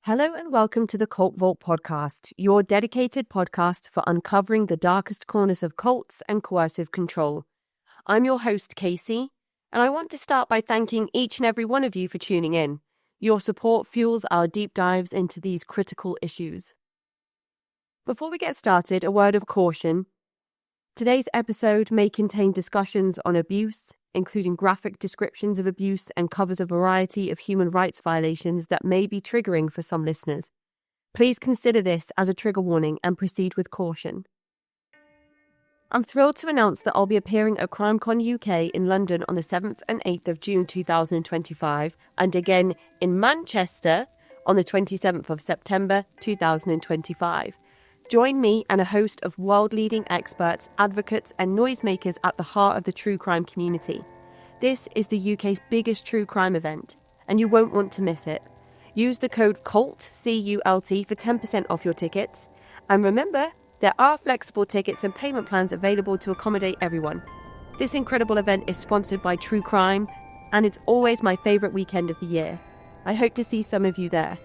Hello and welcome to the Cult Vault podcast, your dedicated podcast for uncovering the darkest corners of cults and coercive control. I'm your host, Kacey, and I want to start by thanking each and every one of you for tuning in. Your support fuels our deep dives into these critical issues. Before we get started, a word of caution. Today's episode may contain discussions on abuse, including graphic descriptions of abuse, and covers a variety of human rights violations that may be triggering for some listeners. Please consider this as a trigger warning and proceed with caution. I'm thrilled to announce that I'll be appearing at CrimeCon UK in London on the 7th and 8th of June 2025, and again in Manchester on the 27th of September 2025. Join me and a host of world-leading experts, advocates and noisemakers at the heart of the true crime community. This is the UK's biggest true crime event, and you won't want to miss it. Use the code CULT, C-U-L-T, for 10% off your tickets. And remember, there are flexible tickets and payment plans available to accommodate everyone. This incredible event is sponsored by True Crime, and it's always my favourite weekend of the year. I hope to see some of you there.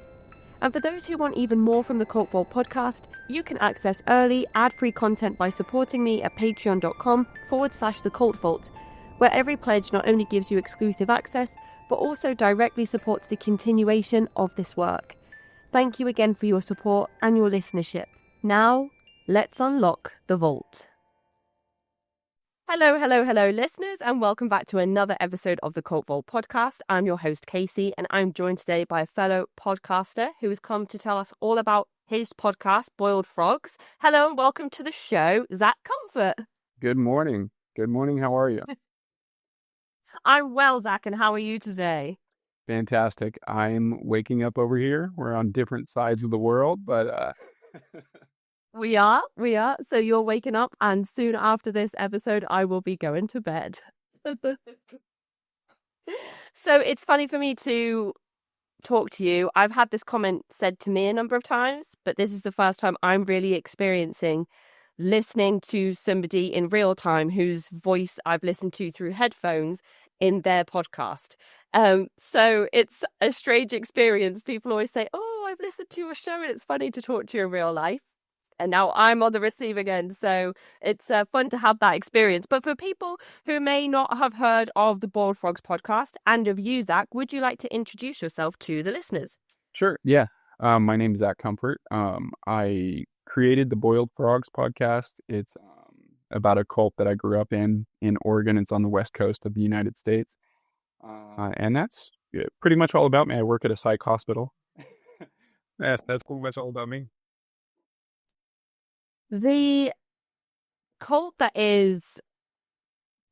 And for those who want even more from the Cult Vault podcast, you can access early, ad-free content by supporting me at patreon.com/thecultvault, where every pledge not only gives you exclusive access, but also directly supports the continuation of this work. Thank you again for your support and your listenership. Now, let's unlock the vault. Hello, listeners, and welcome back to another episode of the Cult Vault podcast. I'm your host, Kacey, and I'm joined today by a fellow podcaster who has come to tell us all about his podcast, Boiled Frogs. Hello, and welcome to the show, Zacch Comfort. Good morning. Good morning. How are you? I'm well, Zacch, and how are you today? Fantastic. I'm waking up over here. We're on different sides of the world, but... We are. So you're waking up, and soon after this episode, I will be going to bed. So it's funny for me to talk to you. I've had this comment said to me a number of times, but this is the first time I'm really experiencing listening to somebody in real time whose voice I've listened to through headphones in their podcast. So it's a strange experience. People always say, "Oh, I've listened to your show and it's funny to talk to you in real life." And now I'm on the receiving end, so it's fun to have that experience. But for people who may not have heard of the Boiled Frogs podcast and of you, Zacch, would you like to introduce yourself to the listeners? Sure. Yeah. My name is Zacch Comfort. I created the Boiled Frogs podcast. It's about a cult that I grew up in Oregon. It's on the west coast of the United States. And that's pretty much all about me. I work at a psych hospital. Yes, that's cool. That's all about me. The cult that is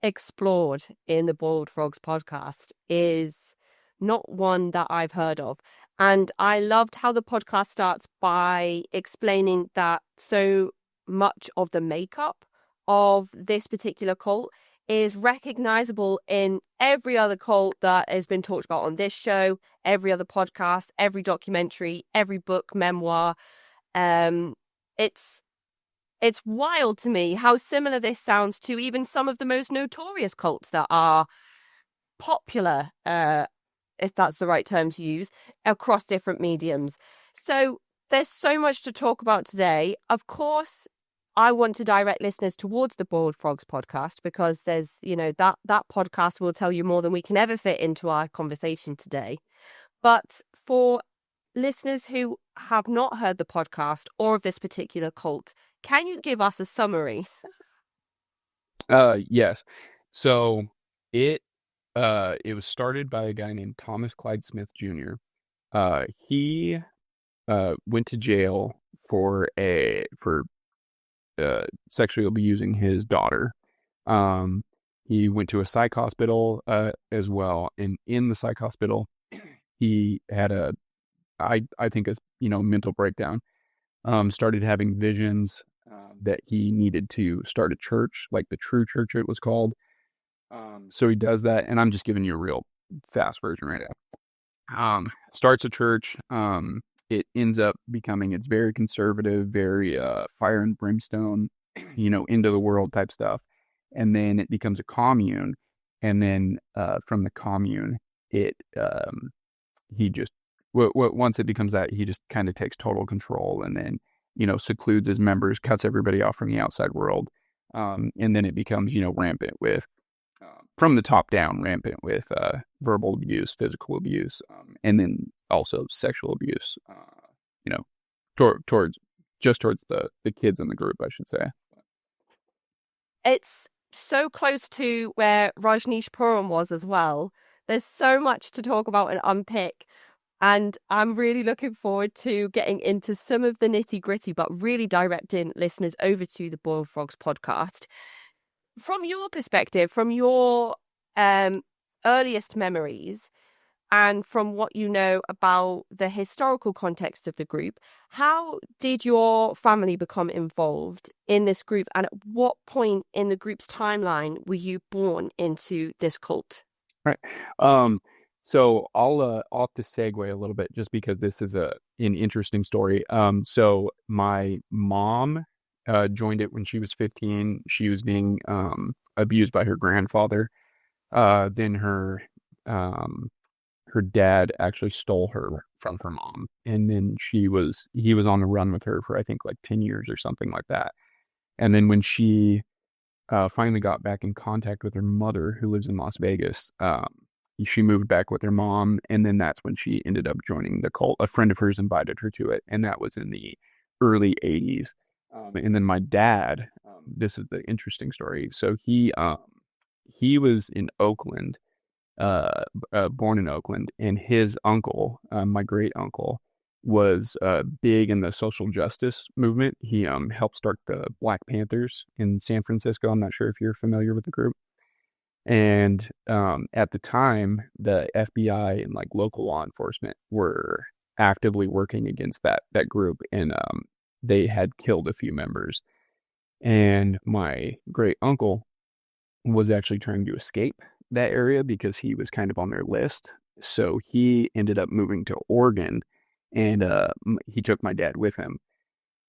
explored in the Boiled Frogs podcast is not one that I've heard of. And I loved how the podcast starts by explaining that so much of the makeup of this particular cult is recognizable in every other cult that has been talked about on this show, every other podcast, every documentary, every book, memoir. It's wild to me how similar this sounds to even some of the most notorious cults that are popular, if that's the right term to use, across different mediums. So there's so much to talk about today. Of course, I want to direct listeners towards the Boiled Frogs podcast because there's, that podcast will tell you more than we can ever fit into our conversation today. But for listeners who have not heard the podcast or of this particular cult, can you give us a summary? Yes. So it was started by a guy named Thomas Clyde Smith Jr. He went to jail for sexually abusing his daughter. He went to a psych hospital as well, and in the psych hospital, he had I think a mental breakdown. Started having visions that he needed to start a church, like the True Church it was called. So he does that, and I'm just giving you a real fast version right now. Starts a church. It ends up becoming, it's very conservative, very fire and brimstone, end of the world type stuff. And then it becomes a commune. And then from the commune, he just once it becomes that, he just kind of takes total control, and then, secludes his members, cuts everybody off from the outside world. And then it becomes, rampant with, from the top down, rampant with verbal abuse, physical abuse, and then also sexual abuse, you know, towards the kids in the group, I should say. It's so close to where Rajneeshpuram was as well. There's so much to talk about and unpick. And I'm really looking forward to getting into some of the nitty gritty, but really directing listeners over to the Boiled Frogs podcast. From your perspective, from your earliest memories, and from what you know about the historical context of the group, how did your family become involved in this group? And at what point in the group's timeline were you born into this cult? Right. So I'll have to segue a little bit just because this is an interesting story. So my mom joined it when she was 15. She was being abused by her grandfather. Then her dad actually stole her from her mom, and then he was on the run with her for, I think, like 10 years or something like that. And then when she finally got back in contact with her mother, who lives in Las Vegas, she moved back with her mom, and then that's when she ended up joining the cult. A friend of hers invited her to it, and that was in the early 80s. And then my dad, this is the interesting story. So he was in Oakland, born in Oakland, and his uncle, my great uncle, was big in the social justice movement. He helped start the Black Panthers in San Francisco. I'm not sure if you're familiar with the group. And at the time, the FBI and like local law enforcement were actively working against that group, and they had killed a few members. And my great uncle was actually trying to escape that area because he was kind of on their list. So he ended up moving to Oregon, and he took my dad with him.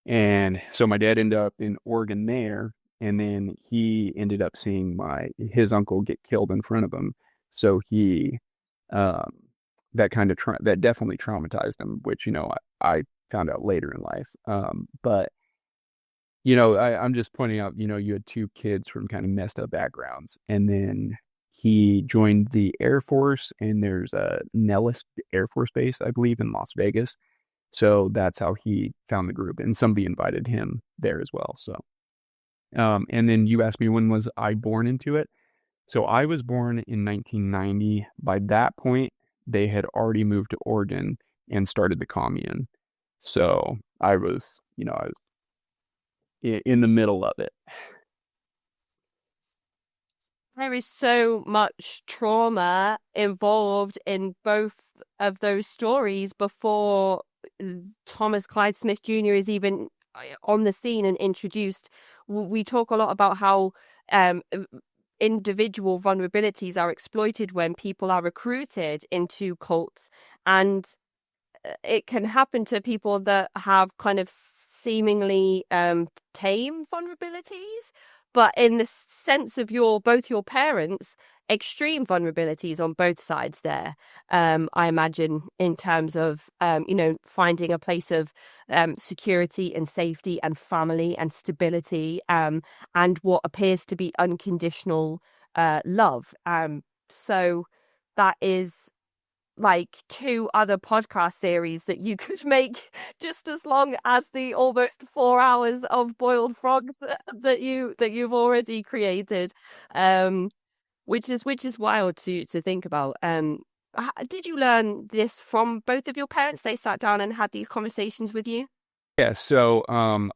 And so my dad ended up in Oregon there, and then he ended up seeing his uncle get killed in front of him. So he, that kind of that definitely traumatized him, which, I found out later in life. But I'm just pointing out, you had two kids from kind of messed up backgrounds, and then he joined the Air Force, and there's a Nellis Air Force Base, I believe, in Las Vegas. So that's how he found the group, and somebody invited him there as well. So, and then you asked me, when was I born into it? So I was born in 1990. By that point, they had already moved to Oregon and started the commune. So I was in the middle of it. There is so much trauma involved in both of those stories before Thomas Clyde Smith Jr. is even on the scene and introduced. We talk a lot about how individual vulnerabilities are exploited when people are recruited into cults, and it can happen to people that have kind of seemingly tame vulnerabilities, but in the sense of both your parents, extreme vulnerabilities on both sides there. I imagine, in terms of finding a place of security and safety and family and stability, and what appears to be unconditional love. So that is like two other podcast series that you could make just as long as the almost 4 hours of Boiled Frogs that you've already created, which is wild to think about. Did you learn this from both of your parents? They sat down and had these conversations with you? Yeah. So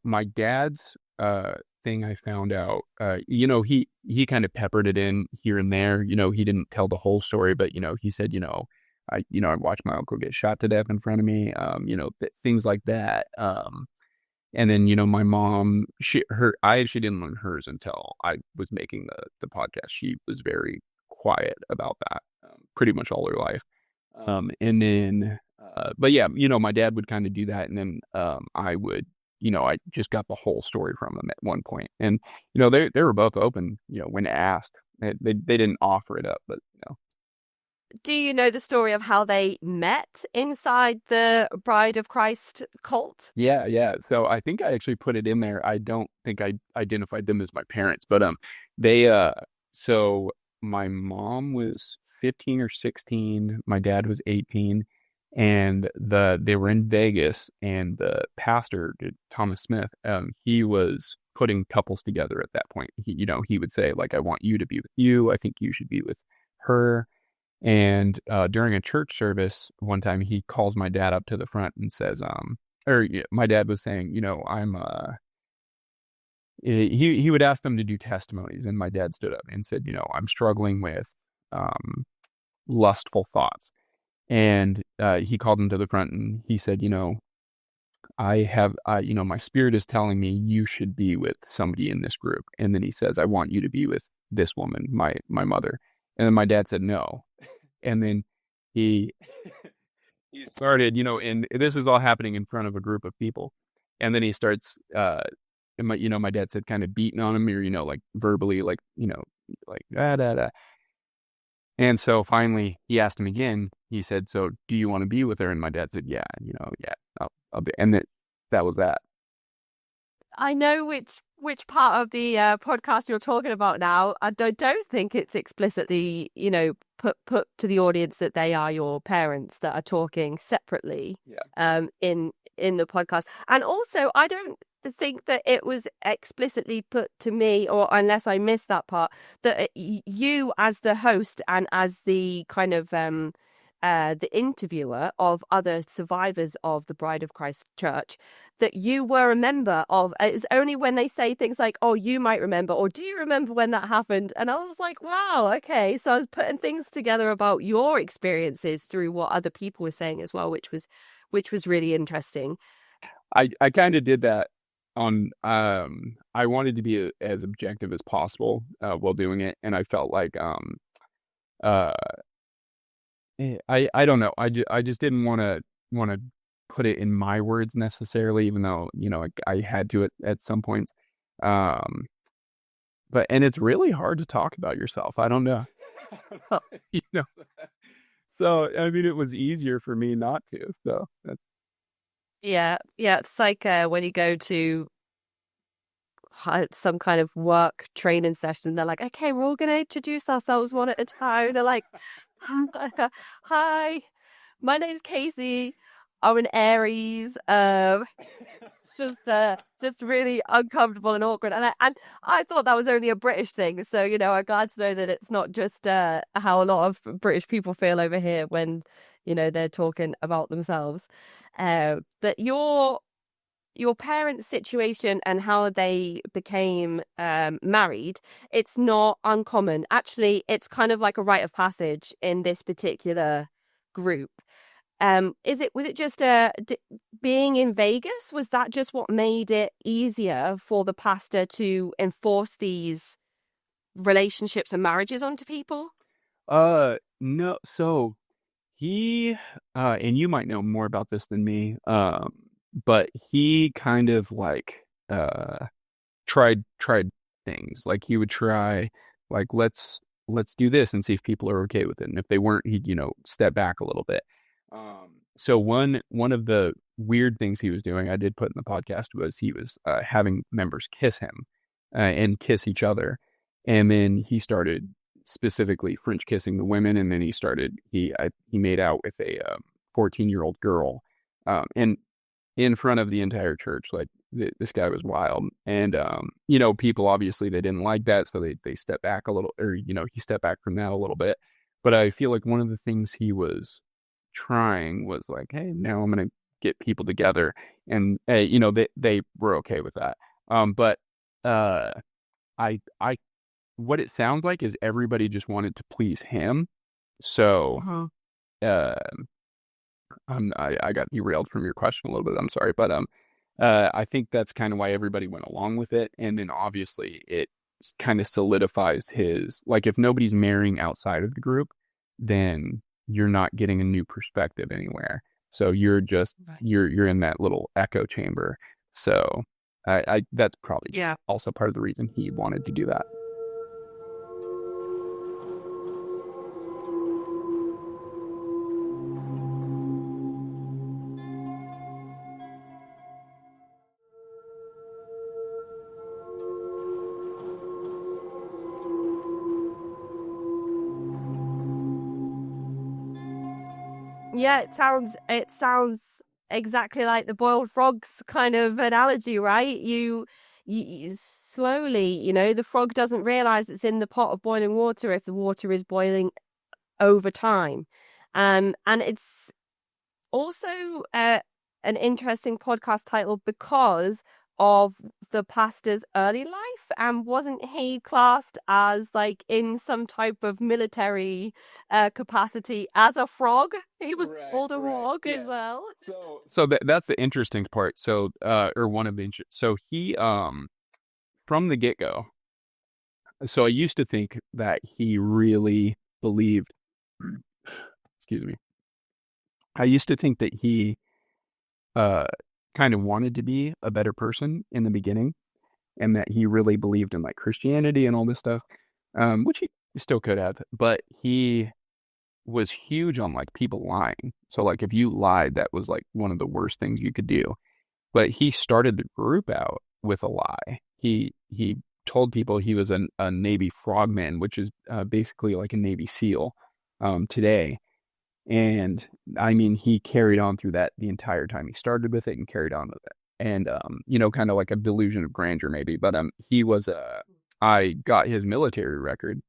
my dad's thing, I found out, he kind of peppered it in here and there. He didn't tell the whole story, but he said, I watched my uncle get shot to death in front of me, things like that. And then, my mom, I actually didn't learn hers until I was making the podcast. She was very quiet about that, pretty much all her life. And then, but yeah, my dad would kind of do that. And then, I would, I just got the whole story from him at one point. And, they were both open, when asked. They didn't offer it up, but, do you know the story of how they met inside the Bride of Christ cult? Yeah. So I think I actually put it in there. I don't think I identified them as my parents, but they so my mom was 15 or 16, my dad was 18, and they were in Vegas, and the pastor, Thomas Smith, he was putting couples together at that point. He would say, like, I want you to be with you, I think you should be with her. And during a church service one time, he calls my dad up to the front and says, or yeah, my dad was saying, he would ask them to do testimonies, and my dad stood up and said, I'm struggling with um, lustful thoughts. And he called him to the front and he said, my spirit is telling me you should be with somebody in this group. And then he says, I want you to be with this woman, my mother. And then my dad said no. And then he he started, and this is all happening in front of a group of people. And then he starts, and my dad said, kind of beating on him, or, like verbally, like, like, da, da, da. And so finally he asked him again. He said, so do you want to be with her? And my dad said, yeah, yeah, I'll be. And that was that. I know which part of the podcast you're talking about now. I don't think it's explicitly, put to the audience that they are your parents that are talking separately. Yeah. In the podcast. And also, I don't think that it was explicitly put to me, or unless I missed that part, that you as the host and as the kind of the interviewer of other survivors of the Bride of Christ Church, that you were a member of. It's only when they say things like, oh, you might remember, or do you remember when that happened? And I was like, wow, okay. So I was putting things together about your experiences through what other people were saying as well, which was really interesting. I kind of did that on, I wanted to be as objective as possible while doing it. And I felt like, uh, I don't know. I just didn't want to put it in my words necessarily, even though, I had to at some points. Um, and it's really hard to talk about yourself. I don't know. you know. So, I mean, it was easier for me not to. So that's, Yeah. It's like when you go to some kind of work training session, and they're like, okay, we're all going to introduce ourselves one at a time. They're like, hi, my name's Kacey. I'm an Aries. It's just really uncomfortable and awkward. And I thought that was only a British thing. So, I'm glad to know that it's not just how a lot of British people feel over here when, they're talking about themselves. But your parents' situation and how they became married, it's not uncommon. Actually, it's kind of like a rite of passage in this particular group. Was it just being in Vegas? Was that just what made it easier for the pastor to enforce these relationships and marriages onto people? no. So he, and you might know more about this than me, but he kind of like, tried things. Like he would try, like, let's do this and see if people are okay with it. And if they weren't, he'd, step back a little bit. So one of the weird things he was doing, I did put in the podcast, was he was having members kiss him and kiss each other. And then he started specifically French kissing the women. And then he made out with a 14-year-old girl. And in front of the entire church. Like, this guy was wild. And, people, obviously they didn't like that. So they stepped back a little, or, he stepped back from that a little bit. But I feel like one of the things he was trying was like, hey, now I'm going to get people together. And, they were okay with that. But, I, what it sounds like is everybody just wanted to please him. So, Uh-huh. uh, I got derailed from your question a little bit. I'm sorry, but I think that's kind of why everybody went along with it, and then obviously it kind of solidifies his, like, if nobody's marrying outside of the group, then you're not getting a new perspective anywhere. So you're just you're in that little echo chamber. So I that's probably also part of the reason he wanted to do that. Yeah, it sounds exactly like the boiled frogs kind of analogy, right? You slowly, the frog doesn't realize it's in the pot of boiling water if the water is boiling over time. And it's also an interesting podcast title because of the pastor's early life. And wasn't he classed as like in some type of military capacity as a frog? He was called a frog as well. So that's the interesting part. So or one of the so he from the get-go. So I used to think that he really believed, excuse me. I used to think that he uh kind of wanted to be a better person in the beginning, and that he really believed in like Christianity and all this stuff, which he still could have, but he was huge on like people lying. So like if you lied, that was like one of the worst things you could do. But he started the group out with a lie. He told people he was a Navy frogman, which is basically like a Navy SEAL today. And I mean, he carried on through that the entire time. He started with it and carried on with it. And kind of like a delusion of grandeur maybe. But he was I got his military record,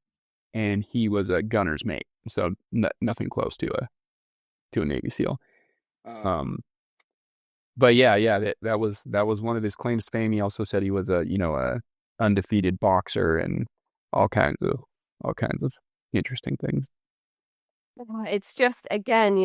and he was a gunner's mate. So nothing close to a Navy SEAL. Um, but yeah, that was one of his claims to fame. He also said he was a undefeated boxer and all kinds of interesting things. It's just, again,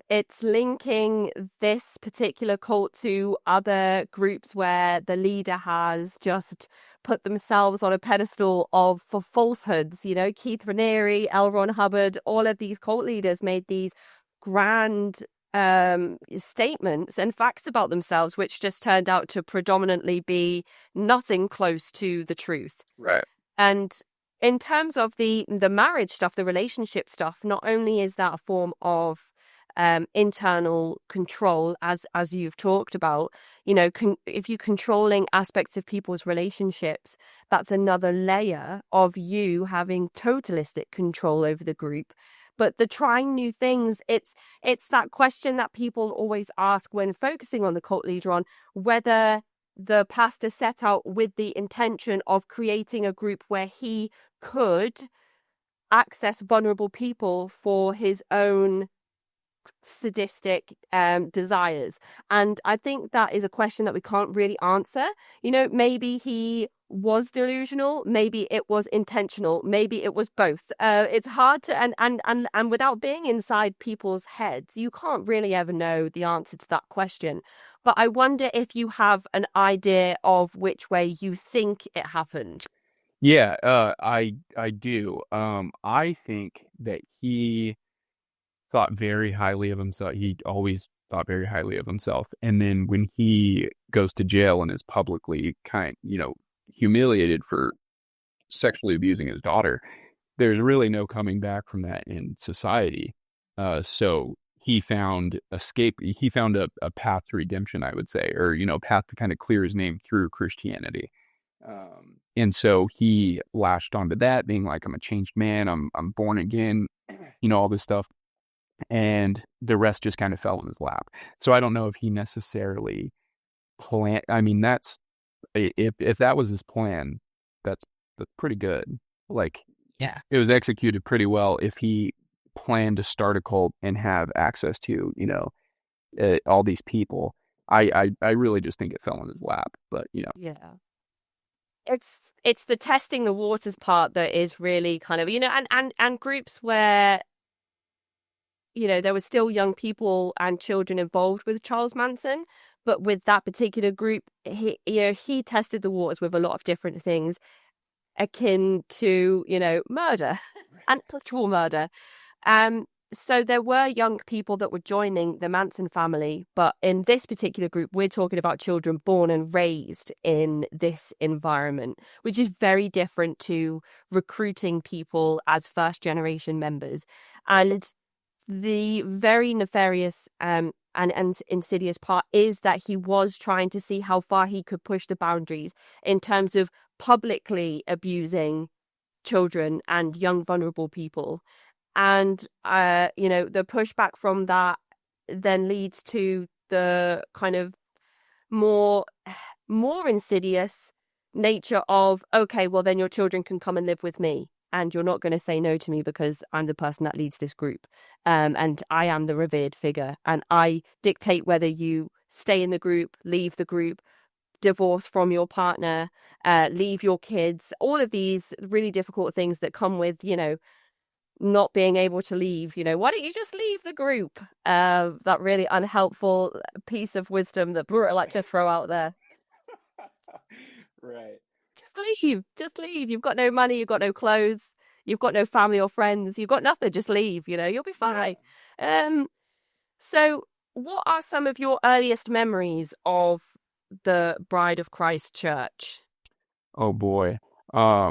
it's linking this particular cult to other groups where the leader has just put themselves on a pedestal for falsehoods. Keith Raniere, L. Ron Hubbard, all of these cult leaders made these grand statements and facts about themselves, which just turned out to predominantly be nothing close to the truth. Right. And in terms of the marriage stuff, the relationship stuff, not only is that a form of internal control, as you've talked about, if you're controlling aspects of people's relationships, that's another layer of you having totalistic control over the group. But the trying new things, it's that question that people always ask when focusing on the cult leader, on whether the pastor set out with the intention of creating a group where he could access vulnerable people for his own sadistic desires. And I think that is a question that we can't really answer. Maybe he was delusional, maybe it was intentional, maybe it was both. It's hard to, and without being inside people's heads, you can't really ever know the answer to that question. But I wonder if you have an idea of which way you think it happened. Yeah, I do. I think that he thought very highly of himself. He always thought very highly of himself. And then when he goes to jail and is publicly humiliated for sexually abusing his daughter, there's really no coming back from that in society. So he found escape. He found a path to redemption, I would say, or, path to kind of clear his name through Christianity. And so he lashed onto that, being like, I'm a changed man. I'm born again, all this stuff. And the rest just kind of fell in his lap. So I don't know if he necessarily planned. I mean, if that was his plan, that's pretty good. Like, Yeah. it was executed pretty well. If he planned to start a cult and have access to, all these people, I really just think it fell in his lap. But Yeah. It's the testing the waters part that is really kind of, and groups where there were still young people and children involved with Charles Manson, but with that particular group, he tested the waters with a lot of different things akin to murder and actual murder. So there were young people that were joining the Manson family, but in this particular group, we're talking about children born and raised in this environment, which is very different to recruiting people as first generation members. And the very nefarious and insidious part is that he was trying to see how far he could push the boundaries in terms of publicly abusing children and young vulnerable people. And, the pushback from that then leads to the kind of more insidious nature of, okay, well, then your children can come and live with me. And you're not going to say no to me because I'm the person that leads this group. And I am the revered figure. And I dictate whether you stay in the group, leave the group, divorce from your partner, leave your kids, all of these really difficult things that come with, not being able to leave. Why don't you just leave the group? That really unhelpful piece of wisdom that Burra like to throw out there. Right. Just leave. You've got no money, you've got no clothes, you've got no family or friends, you've got nothing. Just leave. You'll be fine. So what are some of your earliest memories of the Bride of Christ Church? Oh boy. I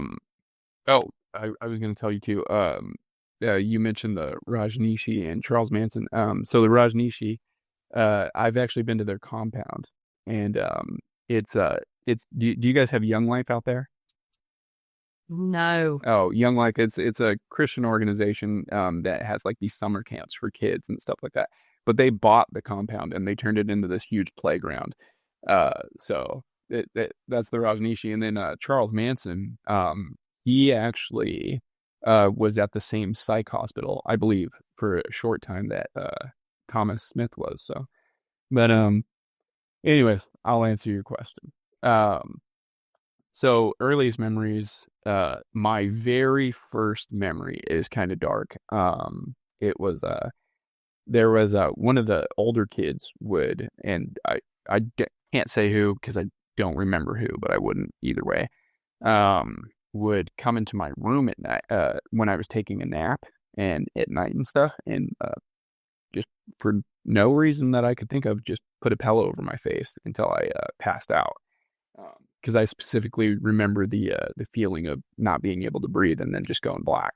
was going to tell you too. You mentioned the Rajneeshi and Charles Manson. So the Rajneeshi, I've actually been to their compound, and it's. Do you guys have Young Life out there? No. Oh, Young Life. It's a Christian organization that has like these summer camps for kids and stuff like that. But they bought the compound and they turned it into this huge playground. So that's the Rajneeshi, and then Charles Manson. He actually was at the same psych hospital, I believe, for a short time that Thomas Smith was. So, but anyways, I'll answer your question. So earliest memories, my very first memory is kind of dark. It was there was one of the older kids would, and can't say who because I don't remember who, but I wouldn't either way. Would come into my room at night when I was taking a nap and at night and stuff, and just for no reason that I could think of, just put a pillow over my face until I passed out. Because I specifically remember the feeling of not being able to breathe and then just going black.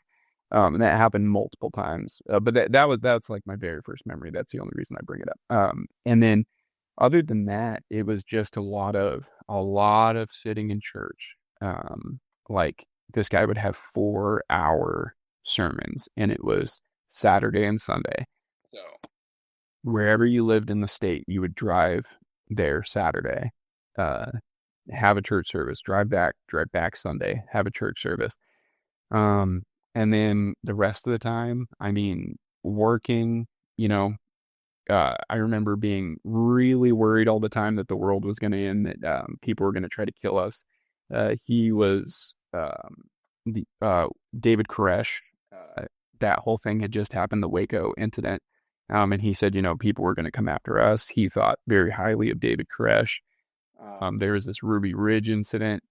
And that happened multiple times. But that's like my very first memory. That's the only reason I bring it up. And then other than that, it was just a lot of sitting in church. Like this guy would have 4-hour sermons, and it was Saturday and Sunday. So wherever you lived in the state, you would drive there Saturday, have a church service, drive back Sunday, have a church service. And then the rest of the time, I mean, working, I remember being really worried all the time that the world was going to end, that people were going to try to kill us. He was David Koresh. That whole thing had just happened, the Waco incident. And he said, people were going to come after us. He thought very highly of David Koresh. There was this Ruby Ridge incident,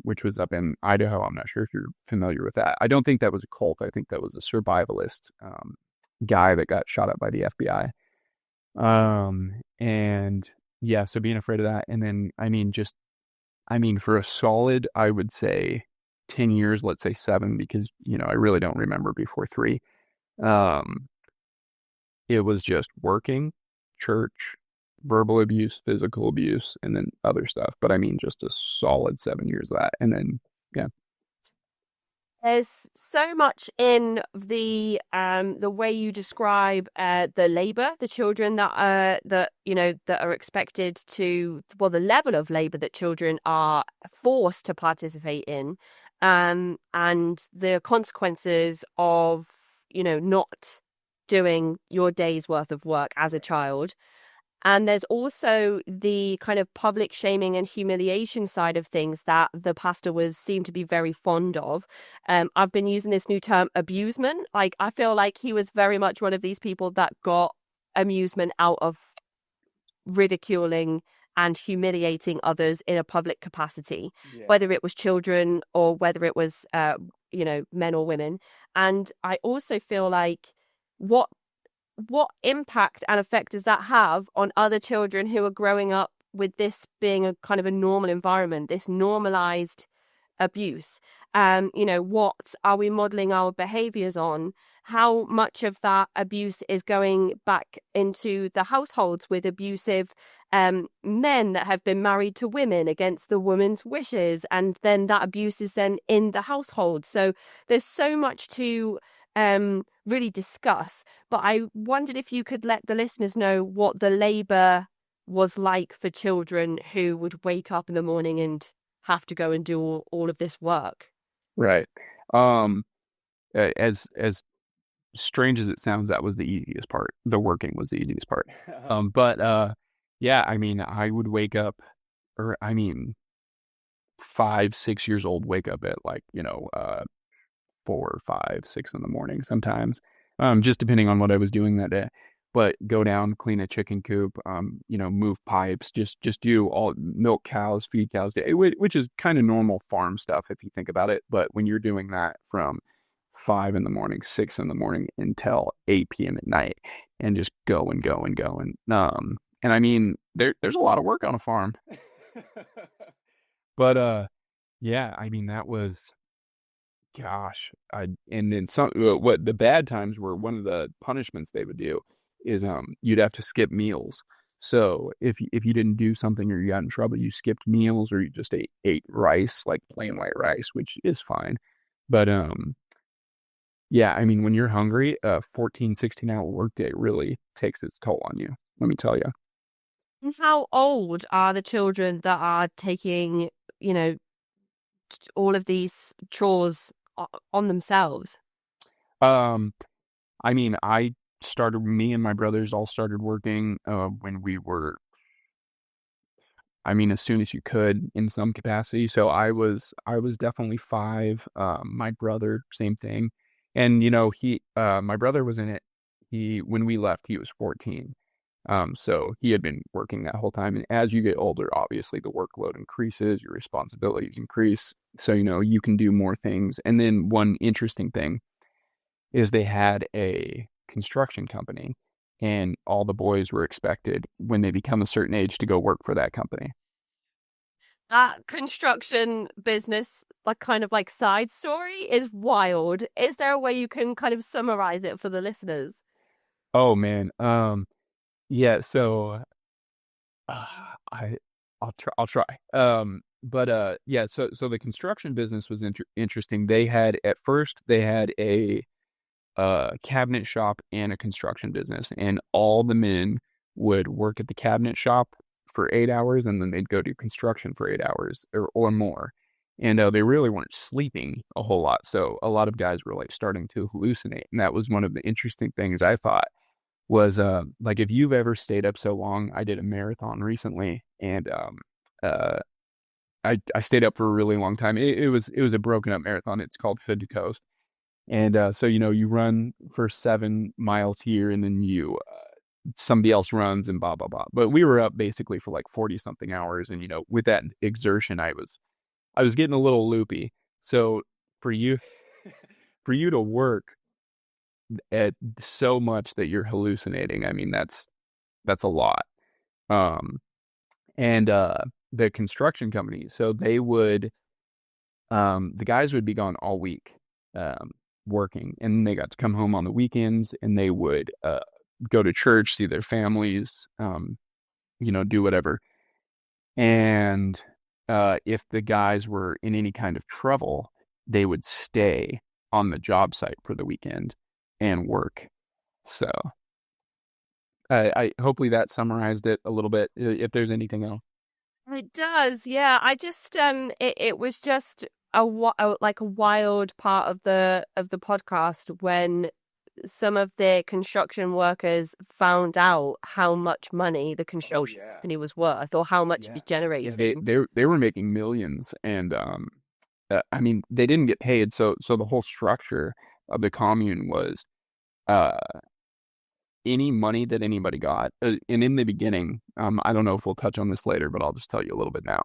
which was up in Idaho. I'm not sure if you're familiar with that. I don't think that was a cult. I think that was a survivalist guy that got shot up by the FBI. And yeah, so being afraid of that. And then, for a solid, I would say 10 years, let's say 7, because, I really don't remember before 3. It was just working, church, verbal abuse, physical abuse, and then other stuff. But just a solid 7 years of that. And then, yeah. There's so much in the way you describe the labor, the children that are expected to, well, the level of labor that children are forced to participate in, and the consequences of not doing your day's worth of work as a child. And there's also the kind of public shaming and humiliation side of things that the pastor seemed to be very fond of. I've been using this new term, abusement. Like, I feel like he was very much one of these people that got amusement out of ridiculing and humiliating others in a public capacity, whether it was children or whether it was, men or women. And I also feel like what impact and effect does that have on other children who are growing up with this being a kind of a normal environment, this normalized abuse? What are we modeling our behaviors on? How much of that abuse is going back into the households with abusive men that have been married to women against the woman's wishes, and then that abuse is then in the household? So there's so much to really discuss. But I wondered if you could let the listeners know what the labor was like for children who would wake up in the morning and have to go and do all of this work. Right. Um, as strange as it sounds, that was the easiest part. The working was the easiest part. But yeah, I mean, I would wake up, or I mean, 5, 6 years old, wake up at like 4, 5, 6 in the morning sometimes, just depending on what I was doing that day. But go down, clean a chicken coop, move pipes, just do all milk cows, feed cows, which is kind of normal farm stuff if you think about it. But when you're doing that from 5 in the morning, 6 in the morning until 8 p.m. at night, and just go and go and go and I mean there's a lot of work on a farm, but yeah, I mean that was gosh, and then some. What the bad times were, one of the punishments they would do is you'd have to skip meals. So if you didn't do something or you got in trouble, you skipped meals or you just ate rice, like plain white rice, which is fine. But yeah, I mean when you're hungry, 14, 16 hour workday really takes its toll on you. Let me tell you. And how old are the children that are taking, you know, all of these chores on themselves? Um, I mean, me and my brothers all started working when we were, I mean, as soon as you could in some capacity. So I was definitely 5. My brother, same thing. And my brother was in it. When we left, he was 14. So he had been working that whole time. And as you get older, obviously the workload increases, your responsibilities increase. So, you can do more things. And then one interesting thing is they had a construction company, and all the boys were expected when they become a certain age to go work for that company. That construction business, like kind of like side story, is wild. Is there a way you can kind of summarize it for the listeners? Oh man. Yeah, so uh, I I'll try. But yeah, so the construction business was interesting. They had a cabinet shop and a construction business, and all the men would work at the cabinet shop for 8 hours, and then they'd go do construction for 8 hours or more. And they really weren't sleeping a whole lot, so a lot of guys were like starting to hallucinate, and that was one of the interesting things I thought was like if you've ever stayed up so long. I did a marathon recently, and uh I stayed up for a really long time. It was a broken up marathon. It's called Hood to Coast. And so you run for 7 miles here, and then somebody else runs and blah blah blah. But we were up basically for like 40 something hours, and with that exertion, I was getting a little loopy. So for you for you to work at so much that you're hallucinating, I mean that's a lot. Um and the construction company, so the guys would be gone all week, um, working, and they got to come home on the weekends, and they would go to church, see their families, do whatever. And if the guys were in any kind of trouble, they would stay on the job site for the weekend and work. So I hopefully that summarized it a little bit. If there's anything else. It does, yeah. I just it was just like a wild part of the podcast when some of the construction workers found out how much money the construction company was worth or how much it was Yeah, they generating. they they were making millions, and I mean they didn't get paid. So the whole structure of the commune was uh any money that anybody got, and in the beginning, I don't know if we'll touch on this later, but I'll just tell you a little bit now.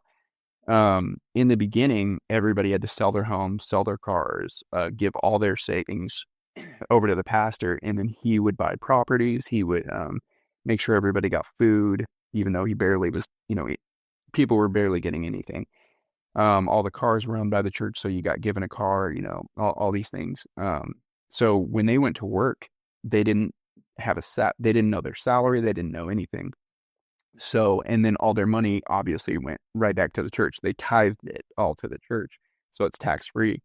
In the beginning, everybody had to sell their homes, sell their cars, give all their savings over to the pastor, and then he would buy properties. He would make sure everybody got food, even though he barely was, people were barely getting anything. All the cars were owned by the church, so you got given a car, all these things. So when they went to work, they didn't they didn't know their salary, they didn't know anything. So, and then all their money obviously went right back to the church. They tithed it all to the church, so it's tax free.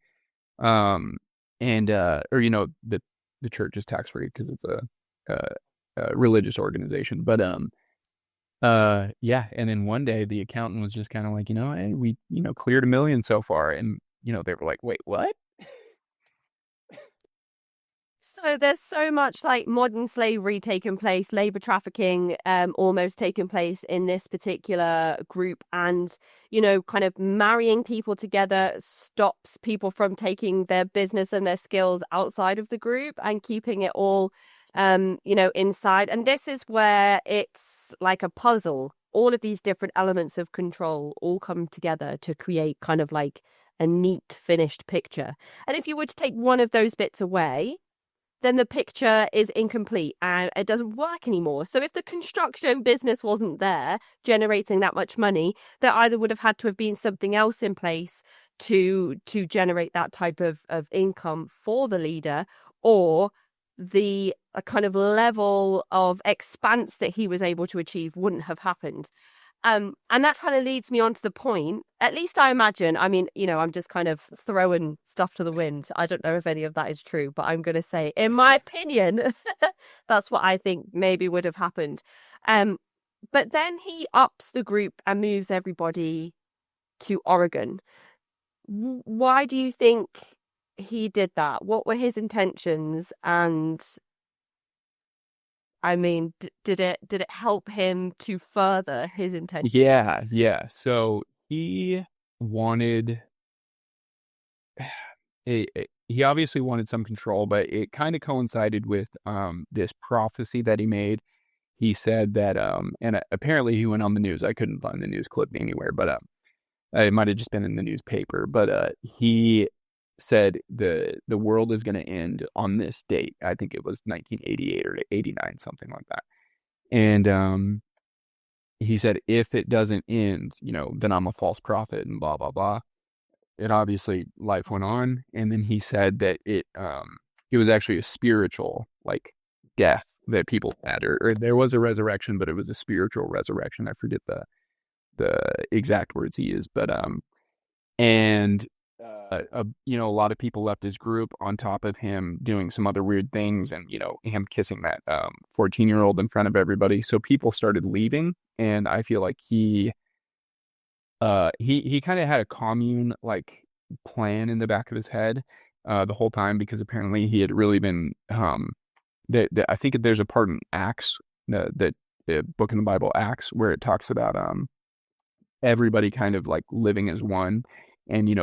Um, and or the the church is tax free because it's a religious organization. But yeah. And then one day the accountant was just kind of like, hey, we cleared $1 million so far, and they were like, wait, what? So there's so much like modern slavery taking place, labor trafficking almost taking place in this particular group, and kind of marrying people together stops people from taking their business and their skills outside of the group and keeping it all inside. And this is where it's like a puzzle. All of these different elements of control all come together to create kind of like a neat finished picture. And if you were to take one of those bits away, then the picture is incomplete and it doesn't work anymore. So if the construction business wasn't there generating that much money, there either would have had to have been something else in place to generate that type of income for the leader, or the kind of level of expanse that he was able to achieve wouldn't have happened. And that kind of leads me on to the point, at least I imagine, I mean, I'm just kind of throwing stuff to the wind. I don't know if any of that is true, but I'm going to say, in my opinion, that's what I think maybe would have happened. But then he ups the group and moves everybody to Oregon. Why do you think he did that? What were his intentions? And I mean, did it help him to further his intentions? Yeah. So he wanted, he obviously wanted some control, but it kind of coincided with this prophecy that he made. He said that, and apparently he went on the news. I couldn't find the news clip anywhere, but it might have just been in the newspaper. But he said the world is going to end on this date. I think it was 1988 or 89, something like that. And he said, if it doesn't end, then I'm a false prophet and blah, blah, blah. And obviously life went on. And then he said that it was actually a spiritual like death that people had, or there was a resurrection, but it was a spiritual resurrection. I forget the exact words he used, but and a lot of people left his group on top of him doing some other weird things, and him kissing that 14-year-old in front of everybody. So people started leaving, and I feel like he kind of had a commune like plan in the back of his head the whole time, because apparently he had really been that I think there's a part in Acts, that the book in the Bible, Acts, where it talks about everybody kind of like living as one, and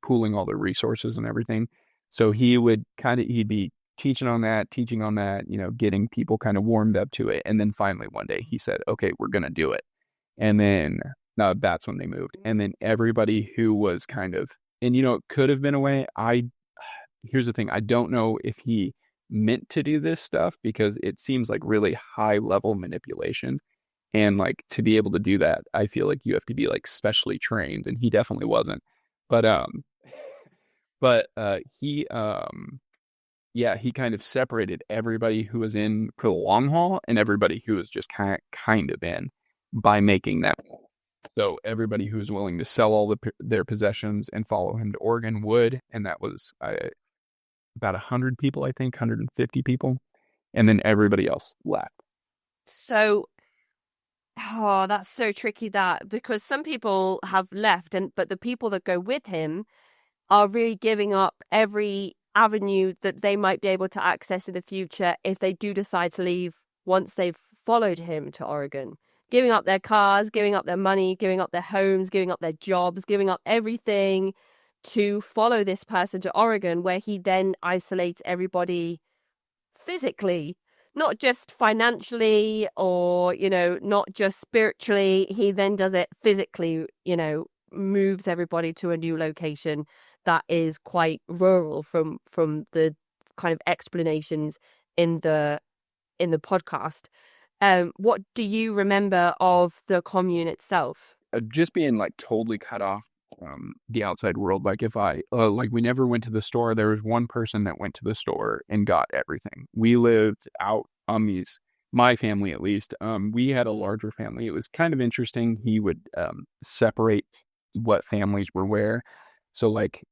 pooling all the resources and everything. So he'd be teaching on that, getting people kind of warmed up to it, and then finally one day he said, "Okay, we're gonna do it." And then now that's when they moved, and then everybody who was kind of, and it could have been a way. Here's the thing: I don't know if he meant to do this stuff, because it seems like really high level manipulation. And like, to be able to do that, I feel like you have to be like specially trained, and he definitely wasn't. But he he kind of separated everybody who was in for the long haul and everybody who was just kind of in, by making that. So everybody who was willing to sell all their possessions and follow him to Oregon would, and that was about 100 people, I think, 150 people, and then everybody else left. So, that's so tricky, that, because some people have left, but the people that go with him are really giving up every avenue that they might be able to access in the future if they do decide to leave once they've followed him to Oregon. Giving up their cars, giving up their money, giving up their homes, giving up their jobs, giving up everything to follow this person to Oregon, where he then isolates everybody physically, not just financially or, not just spiritually. He then does it physically, moves everybody to a new location that is quite rural from the kind of explanations in the podcast. What do you remember of the commune itself? Just being like totally cut off from the outside world. Like, if I like, we never went to the store. There was one person that went to the store and got everything. We lived out on these, my family at least. We had a larger family. It was kind of interesting. He would separate what families were where. So like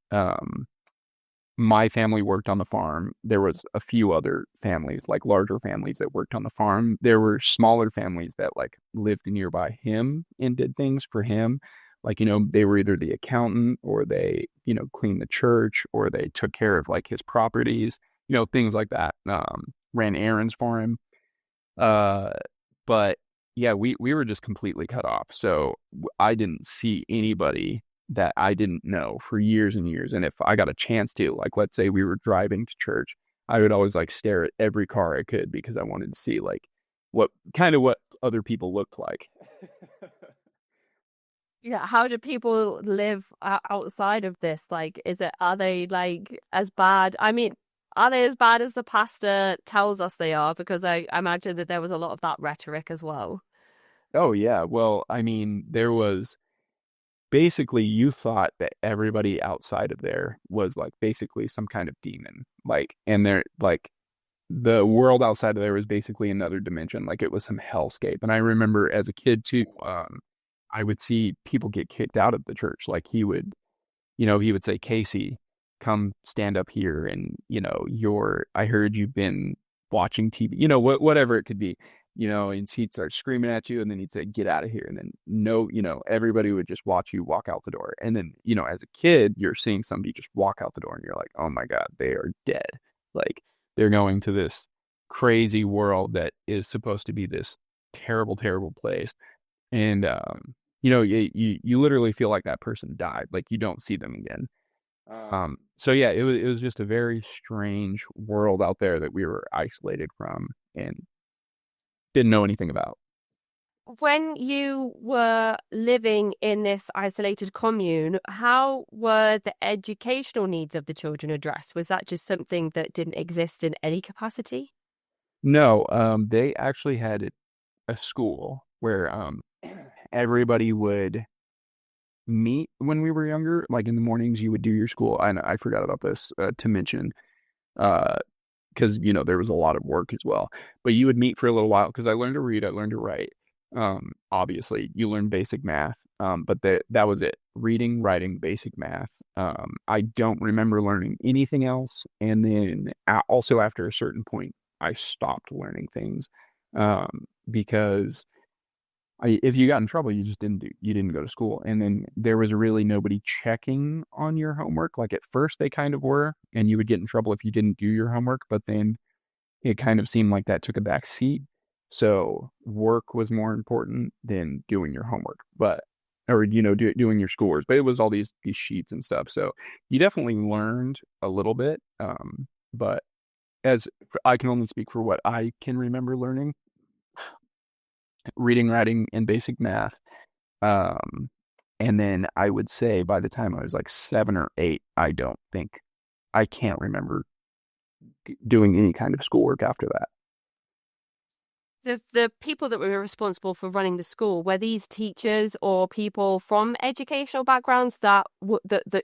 my family worked on the farm. There was a few other families, like larger families that worked on the farm. There were smaller families that like lived nearby him and did things for him. Like, they were either the accountant or they, cleaned the church or they took care of like his properties, things like that. Ran errands for him. Uh, but yeah, we were just completely cut off. So I didn't see anybody that I didn't know for years and years. And if I got a chance to, like, let's say we were driving to church, I would always like stare at every car I could because I wanted to see like what other people looked like. Yeah, how do people live outside of this? Like, are they like as bad? I mean, are they as bad as the pastor tells us they are? Because I imagine that there was a lot of that rhetoric as well. Oh yeah. Well, I mean, there was basically you thought that everybody outside of there was like basically some kind of demon. Like, and they're like the world outside of there was basically another dimension. Like it was some hellscape. And I remember as a kid too, I would see people get kicked out of the church. Like he would say, Kacey, come stand up here. And, I heard you've been watching TV, whatever it could be, and he'd start screaming at you and then he'd say, get out of here. And then no, everybody would just watch you walk out the door. And then, as a kid, you're seeing somebody just walk out the door and you're like, oh my God, they are dead. Like they're going to this crazy world that is supposed to be this terrible, terrible place. And, you literally feel like that person died. Like you don't see them again. So yeah, it was just a very strange world out there that we were isolated from and didn't know anything about. When you were living in this isolated commune, how were the educational needs of the children addressed? Was that just something that didn't exist in any capacity? No, they actually had a school where everybody would meet when we were younger. Like in the mornings, you would do your school. And I forgot about this to mention. Uh, because there was a lot of work as well. But you would meet for a little while because I learned to read, I learned to write. Obviously, you learn basic math. But that was it: reading, writing, basic math. I don't remember learning anything else. And then also after a certain point, I stopped learning things because if you got in trouble, you didn't go to school. And then there was really nobody checking on your homework. Like at first they kind of were, and you would get in trouble if you didn't do your homework, but then it kind of seemed like that took a back seat. So work was more important than doing your homework, or doing your scores. But it was all these sheets and stuff. So you definitely learned a little bit. But as I can only speak for what I can remember learning, reading, writing, and basic math. Um, and then I would say by the time I was like 7 or 8, I can't remember doing any kind of schoolwork after that. The people that were responsible for running the school, were these teachers or people from educational backgrounds that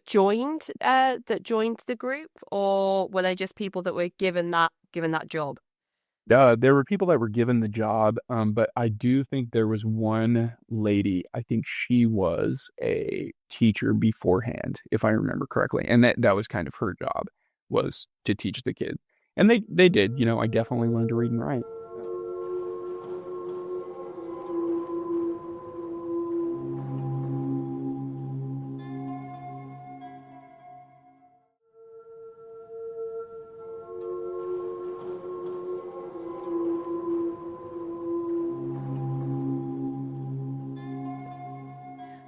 joined the group, or were they just people that were given that job? There were people that were given the job, but I do think there was one lady. I think she was a teacher beforehand, if I remember correctly, and that was kind of her job was to teach the kids, and they did. I definitely learned to read and write.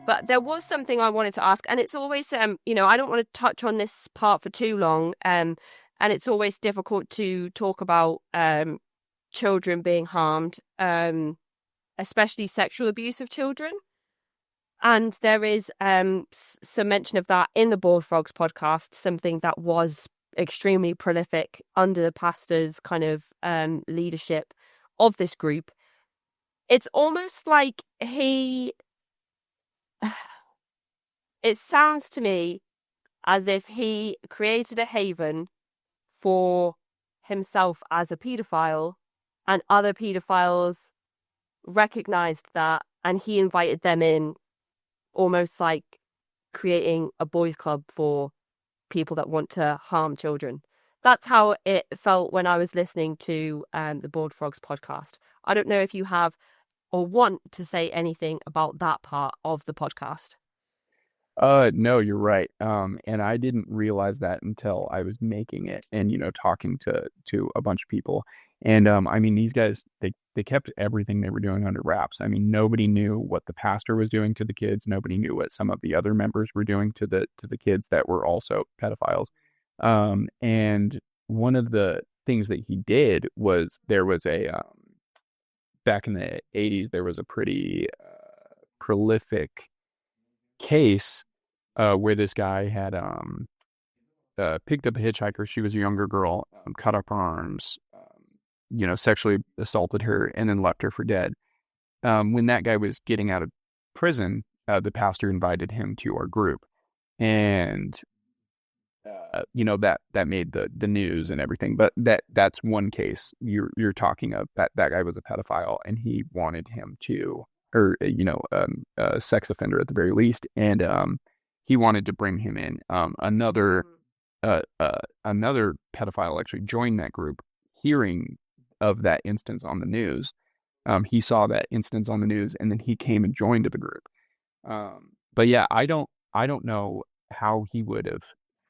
But there was something I wanted to ask, and it's always, I don't want to touch on this part for too long, and it's always difficult to talk about children being harmed, especially sexual abuse of children. And there is some mention of that in the Bald Frogs podcast, something that was extremely prolific under the pastor's kind of leadership of this group. It's almost like it sounds to me as if he created a haven for himself as a paedophile, and other paedophiles recognized that, and he invited them in, almost like creating a boys' club for people that want to harm children. That's how it felt when I was listening to the Bored Frogs podcast. I don't know if you have or want to say anything about that part of the podcast. No, you're right. And I didn't realize that until I was making it and, talking to a bunch of people. And I mean, these guys, they kept everything they were doing under wraps. I mean, nobody knew what the pastor was doing to the kids. Nobody knew what some of the other members were doing to the kids that were also pedophiles. And one of the things that he did was there was back in the 80s, there was a pretty prolific case where this guy had picked up a hitchhiker. She was a younger girl, cut up her arms, sexually assaulted her, and then left her for dead. When that guy was getting out of prison, the pastor invited him to our group, and that made the news and everything. But that's one case you're talking of. That guy was a pedophile, and he wanted him to, or a sex offender at the very least, and he wanted to bring him in. Another pedophile actually joined that group, hearing of that instance on the news. He saw that instance on the news, and then he came and joined the group. But yeah, I don't know how he would have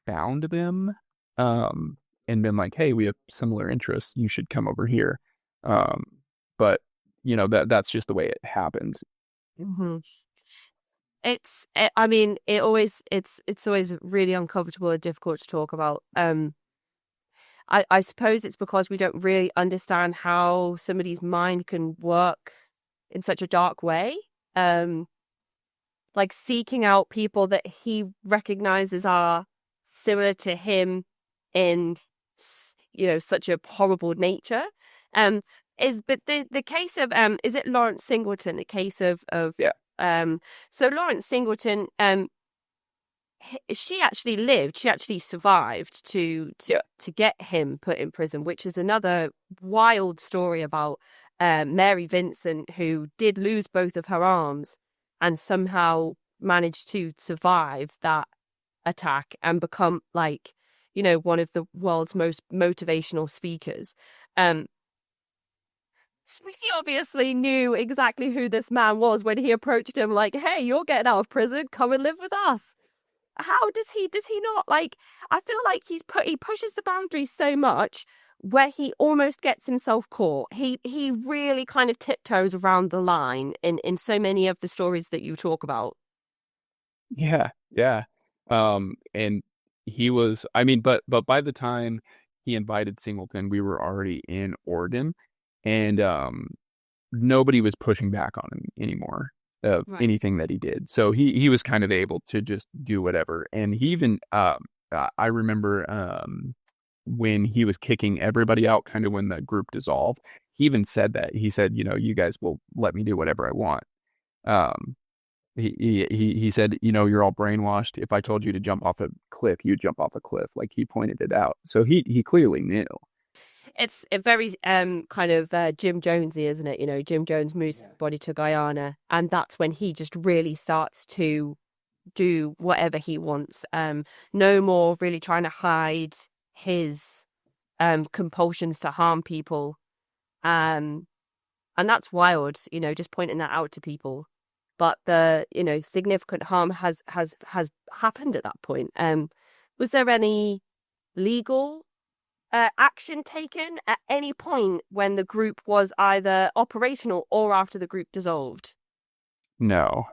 found them, and been like, "Hey, we have similar interests. You should come over here." But that's just the way it happens. Mm-hmm. I mean, it's always really uncomfortable and difficult to talk about. I suppose it's because we don't really understand how somebody's mind can work in such a dark way. Like seeking out people that he recognizes are similar to him in, such a horrible nature. But the case of is it Lawrence Singleton? The case of Yeah. So Lawrence Singleton, she actually lived. She actually survived to get him put in prison, which is another wild story about Mary Vincent, who did lose both of her arms and somehow managed to survive that attack and become one of the world's most motivational speakers. He obviously knew exactly who this man was when he approached him like, "Hey, you're getting out of prison, come and live with us." How does he not, I feel like he pushes the boundaries so much where he almost gets himself caught. He really kind of tiptoes around the line in so many of the stories that you talk about. Yeah, yeah. And he was, I mean, but by the time he invited Singleton, we were already in Oregon, and nobody was pushing back on him anymore of Right. anything that he did. So he was kind of able to just do whatever. And he even I remember when he was kicking everybody out, kind of when the group dissolved, he even said that. He said, "You guys will let me do whatever I want." Um, he said, "You're all brainwashed. If I told you to jump off a cliff, you'd jump off a cliff." Like, he pointed it out. So he clearly knew. It's a very kind of Jim Jonesy, isn't it? Jim Jones moves his body to Guyana, and that's when he just really starts to do whatever he wants. No more really trying to hide his compulsions to harm people. And that's wild, just pointing that out to people. But the significant harm has happened at that point. Was there any legal action taken at any point when the group was either operational or after the group dissolved? No.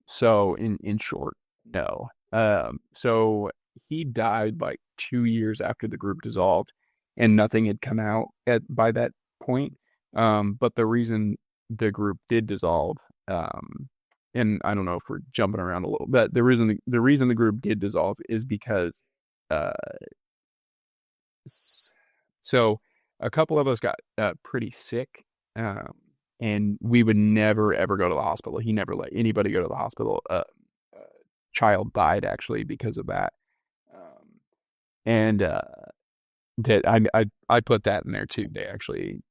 So in short, no. So he died like 2 years after the group dissolved, and nothing had come out by that point. But the reason the group did dissolve, and I don't know if we're jumping around a little, but the reason the group did dissolve is because uh so a couple of us got pretty sick, and we would never ever go to the hospital. He never let anybody go to the hospital. A child died actually because of that, and that I put that in there too. They actually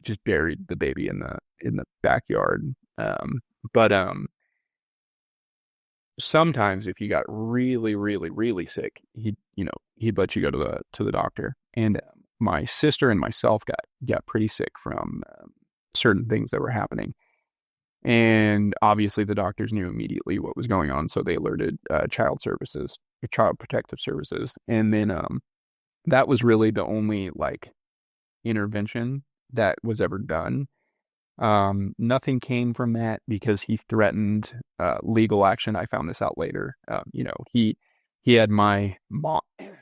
just buried the baby in the backyard. But sometimes if you got really, really, really sick, he'd let you go to the doctor. And my sister and myself got pretty sick from certain things that were happening. And obviously the doctors knew immediately what was going on, so they alerted child protective services. And then that was really the only like intervention that was ever done. Nothing came from that because he threatened legal action. I found this out later. He had my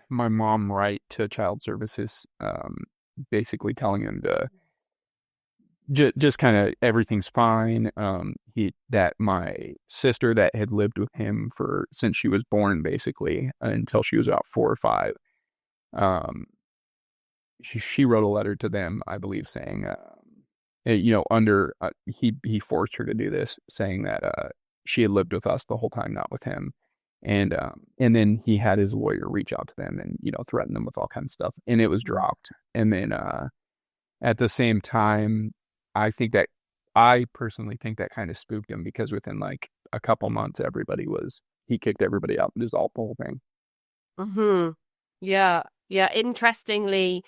mom write to child services, basically telling him to just kind of everything's fine. That my sister that had lived with him since she was born, basically until she was about 4 or 5. She wrote a letter to them, I believe, saying, he forced her to do this, saying that she had lived with us the whole time, not with him. And then he had his lawyer reach out to them and, threaten them with all kinds of stuff, and it was dropped. And then at the same time, I personally think that kind of spooked him, because within like a couple months, he kicked everybody out and dissolved the whole thing. Mm-hmm. Yeah. Yeah. Interestingly,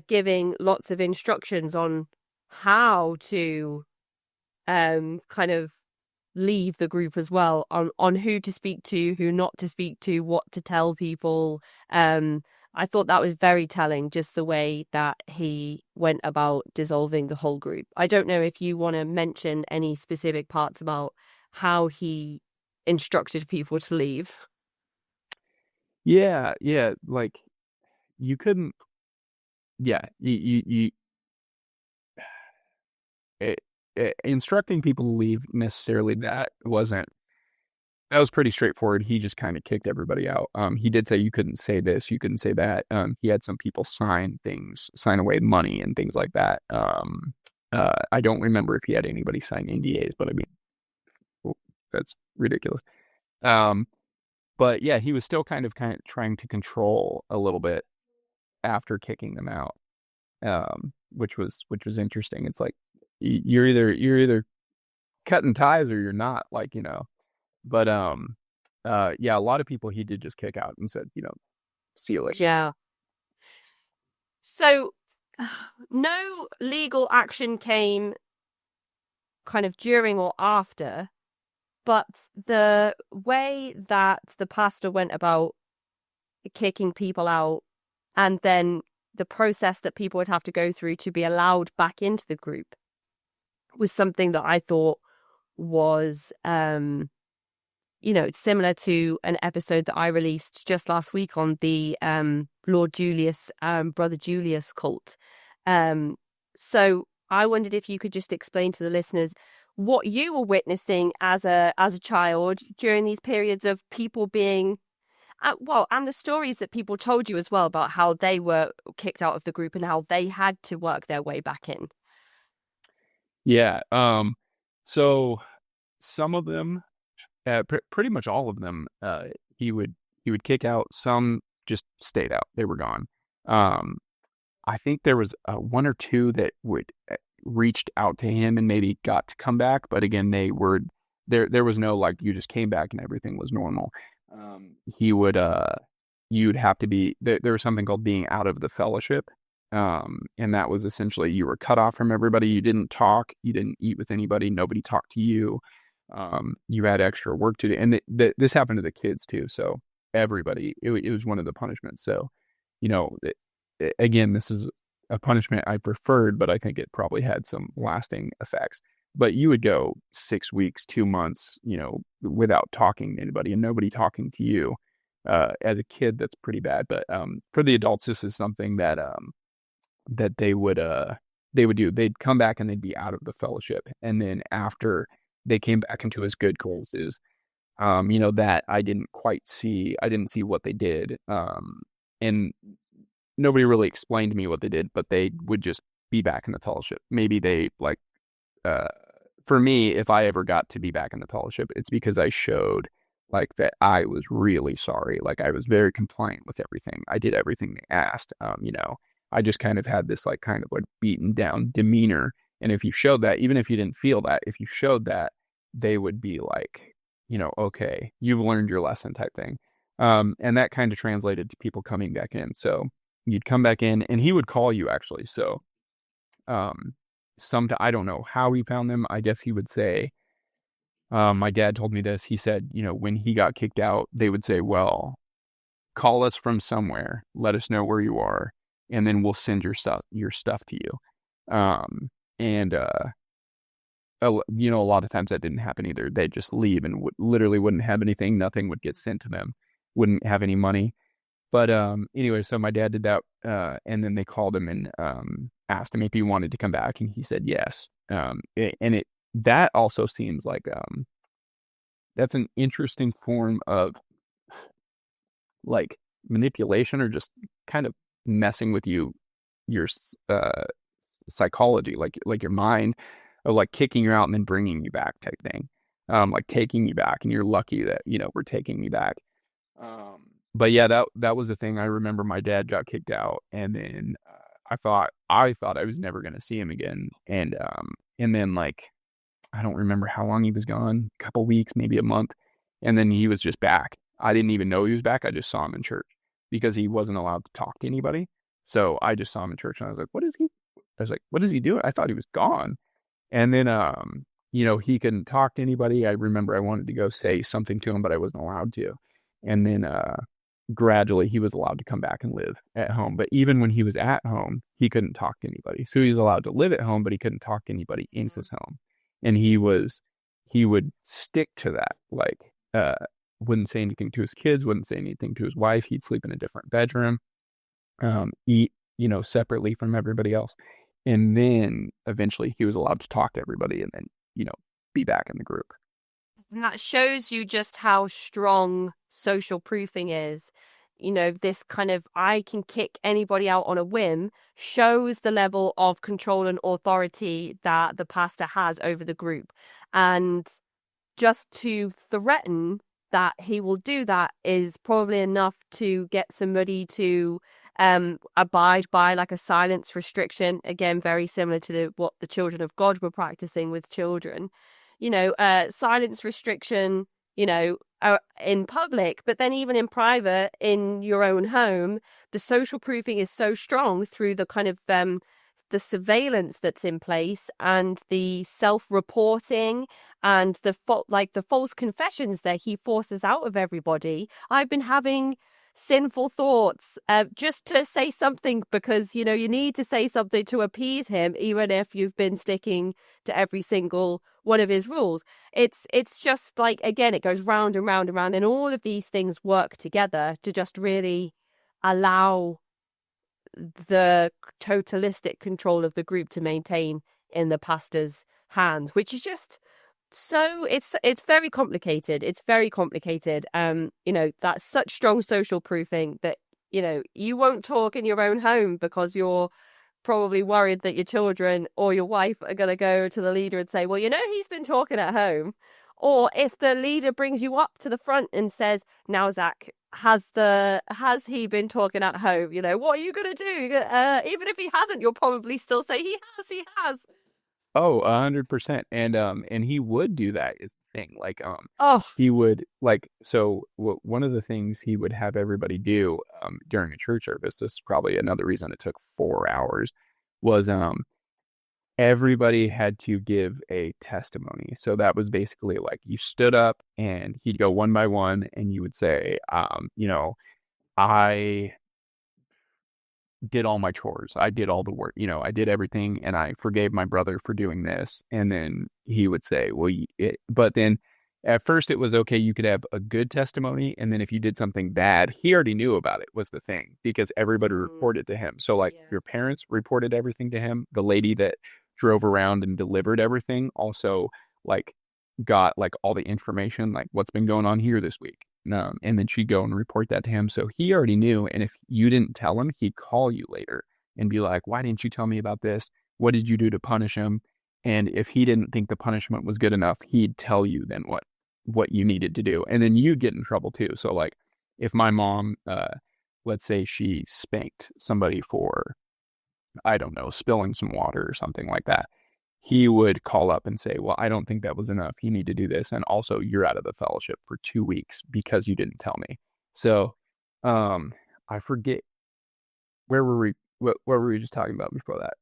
giving lots of instructions on how to kind of leave the group as well, on who to speak to, who not to speak to, what to tell people. I thought that was very telling, just the way that he went about dissolving the whole group. I don't know if you want to mention any specific parts about how he instructed people to leave. Yeah, yeah, like you couldn't. Yeah, it, instructing people to leave necessarily, that was pretty straightforward. He just kind of kicked everybody out. He did say you couldn't say this, you couldn't say that. He had some people sign away money and things like that. I don't remember if he had anybody sign NDAs, but I mean, that's ridiculous. But yeah, he was still kind of trying to control a little bit after kicking them out, which was interesting. It's like you're either cutting ties or you're not, like, But yeah, a lot of people he did just kick out and said, see you later. Yeah. So no legal action came kind of during or after, but the way that the pastor went about kicking people out, and then the process that people would have to go through to be allowed back into the group, was something that I thought was similar to an episode that I released just last week on the Lord Julius, Brother Julius cult. So I wondered if you could just explain to the listeners what you were witnessing as a child during these periods of people being, and the stories that people told you as well about how they were kicked out of the group and how they had to work their way back in. Yeah. So some of them, pretty much all of them, he would kick out. Some just stayed out; they were gone. I think there was one or two that would reached out to him and maybe got to come back, but again, they were there. There was no like you just came back and everything was normal. He would you'd have to be there was something called being out of the fellowship. And that was essentially you were cut off from everybody. You didn't talk, you didn't eat with anybody, nobody talked to you. You had extra work to do, and this happened to the kids too. So everybody, it was one of the punishments. So, again, this is a punishment I preferred, but I think it probably had some lasting effects. But you would go 6 weeks, 2 months, without talking to anybody and nobody talking to you. As a kid, that's pretty bad. But for the adults, this is something that they would do. They'd come back and they'd be out of the fellowship, and then after they came back into his good graces, that I didn't see what they did, and nobody really explained to me what they did, but they would just be back in the fellowship. Maybe they for me, if I ever got to be back in the fellowship, it's because I showed like that I was really sorry. Like I was very compliant with everything. I did everything they asked. I just kind of had this kind of beaten down demeanor. And if you showed that, even if you didn't feel that, if you showed that, they would be like, okay, you've learned your lesson type thing. And that kind of translated to people coming back in. So you'd come back in and he would call you actually. So, I don't know how he found them. I guess he would say, my dad told me this. He said, when he got kicked out, they would say, well, call us from somewhere, let us know where you are, and then we'll send your stuff to you. And a lot of times that didn't happen either. They'd just leave and literally wouldn't have anything. Nothing would get sent to them. Wouldn't have any money. But anyway, so my dad did that, and then they called him and asked him if he wanted to come back, and he said yes. That also seems like that's an interesting form of like manipulation or just kind of messing with your psychology, like your mind, of like kicking you out and then bringing you back type thing, like taking you back, and you're lucky that we're taking you back. But yeah, that was the thing. I remember my dad got kicked out, and then I thought I was never gonna see him again, and then like I don't remember how long he was gone, a couple weeks, maybe a month, and then he was just back. I didn't even know he was back. I just saw him in church because he wasn't allowed to talk to anybody. So I just saw him in church, and I was like, what is he doing? I thought he was gone. And then, he couldn't talk to anybody. I remember I wanted to go say something to him, but I wasn't allowed to. And then, gradually he was allowed to come back and live at home. But even when he was at home, he couldn't talk to anybody. So he was allowed to live at home, but he couldn't talk to anybody in his home. And he would stick to that. Like, wouldn't say anything to his kids, wouldn't say anything to his wife. He'd sleep in a different bedroom, eat, separately from everybody else. And then eventually he was allowed to talk to everybody and then, be back in the group. And that shows you just how strong social proofing is. This kind of I can kick anybody out on a whim shows the level of control and authority that the pastor has over the group. And just to threaten that he will do that is probably enough to get somebody to abide by like a silence restriction. Again, very similar to what the children of God were practicing with children. Silence restriction, in public, but then even in private, in your own home, the social proofing is so strong through the kind of the surveillance that's in place and the self-reporting and the false confessions that he forces out of everybody. I've been having sinful thoughts, just to say something because you need to say something to appease him, even if you've been sticking to every single one of his rules. It's just like, again, it goes round and round and round, and all of these things work together to just really allow the totalistic control of the group to maintain in the pastor's hands, which is just so it's very complicated. It's very complicated. That's such strong social proofing that you won't talk in your own home because you're probably worried that your children or your wife are going to go to the leader and say, well, he's been talking at home. Or if the leader brings you up to the front and says, now, Zacch, has he been talking at home? What are you going to do? Even if he hasn't, you'll probably still say he has. Oh, 100%. And he would do that thing. Like, Oh, he would one of the things he would have everybody do, during a church service, this is probably another reason it took 4 hours, was, everybody had to give a testimony. So that was basically like you stood up and he'd go one by one and you would say, I did all my chores. I did all the work. I did everything and I forgave my brother for doing this. And then he would say, but then at first it was okay. You could have a good testimony. And then if you did something bad, he already knew about it was the thing because everybody reported to him. So like your parents reported everything to him. The lady that drove around and delivered everything also like got like all the information, like what's been going on here this week. And then she'd go and report that to him. So he already knew. And if you didn't tell him, he'd call you later and be like, why didn't you tell me about this? What did you do to punish him? And if he didn't think the punishment was good enough, he'd tell you then what you needed to do. And then you'd get in trouble too. So like if my mom, let's say she spanked somebody for, I don't know, spilling some water or something like that. he would call up and say, well, I don't think that was enough. You need to do this. And also, you're out of the fellowship for 2 weeks because you didn't tell me. So, I forget, where were we? What were we just talking about before that?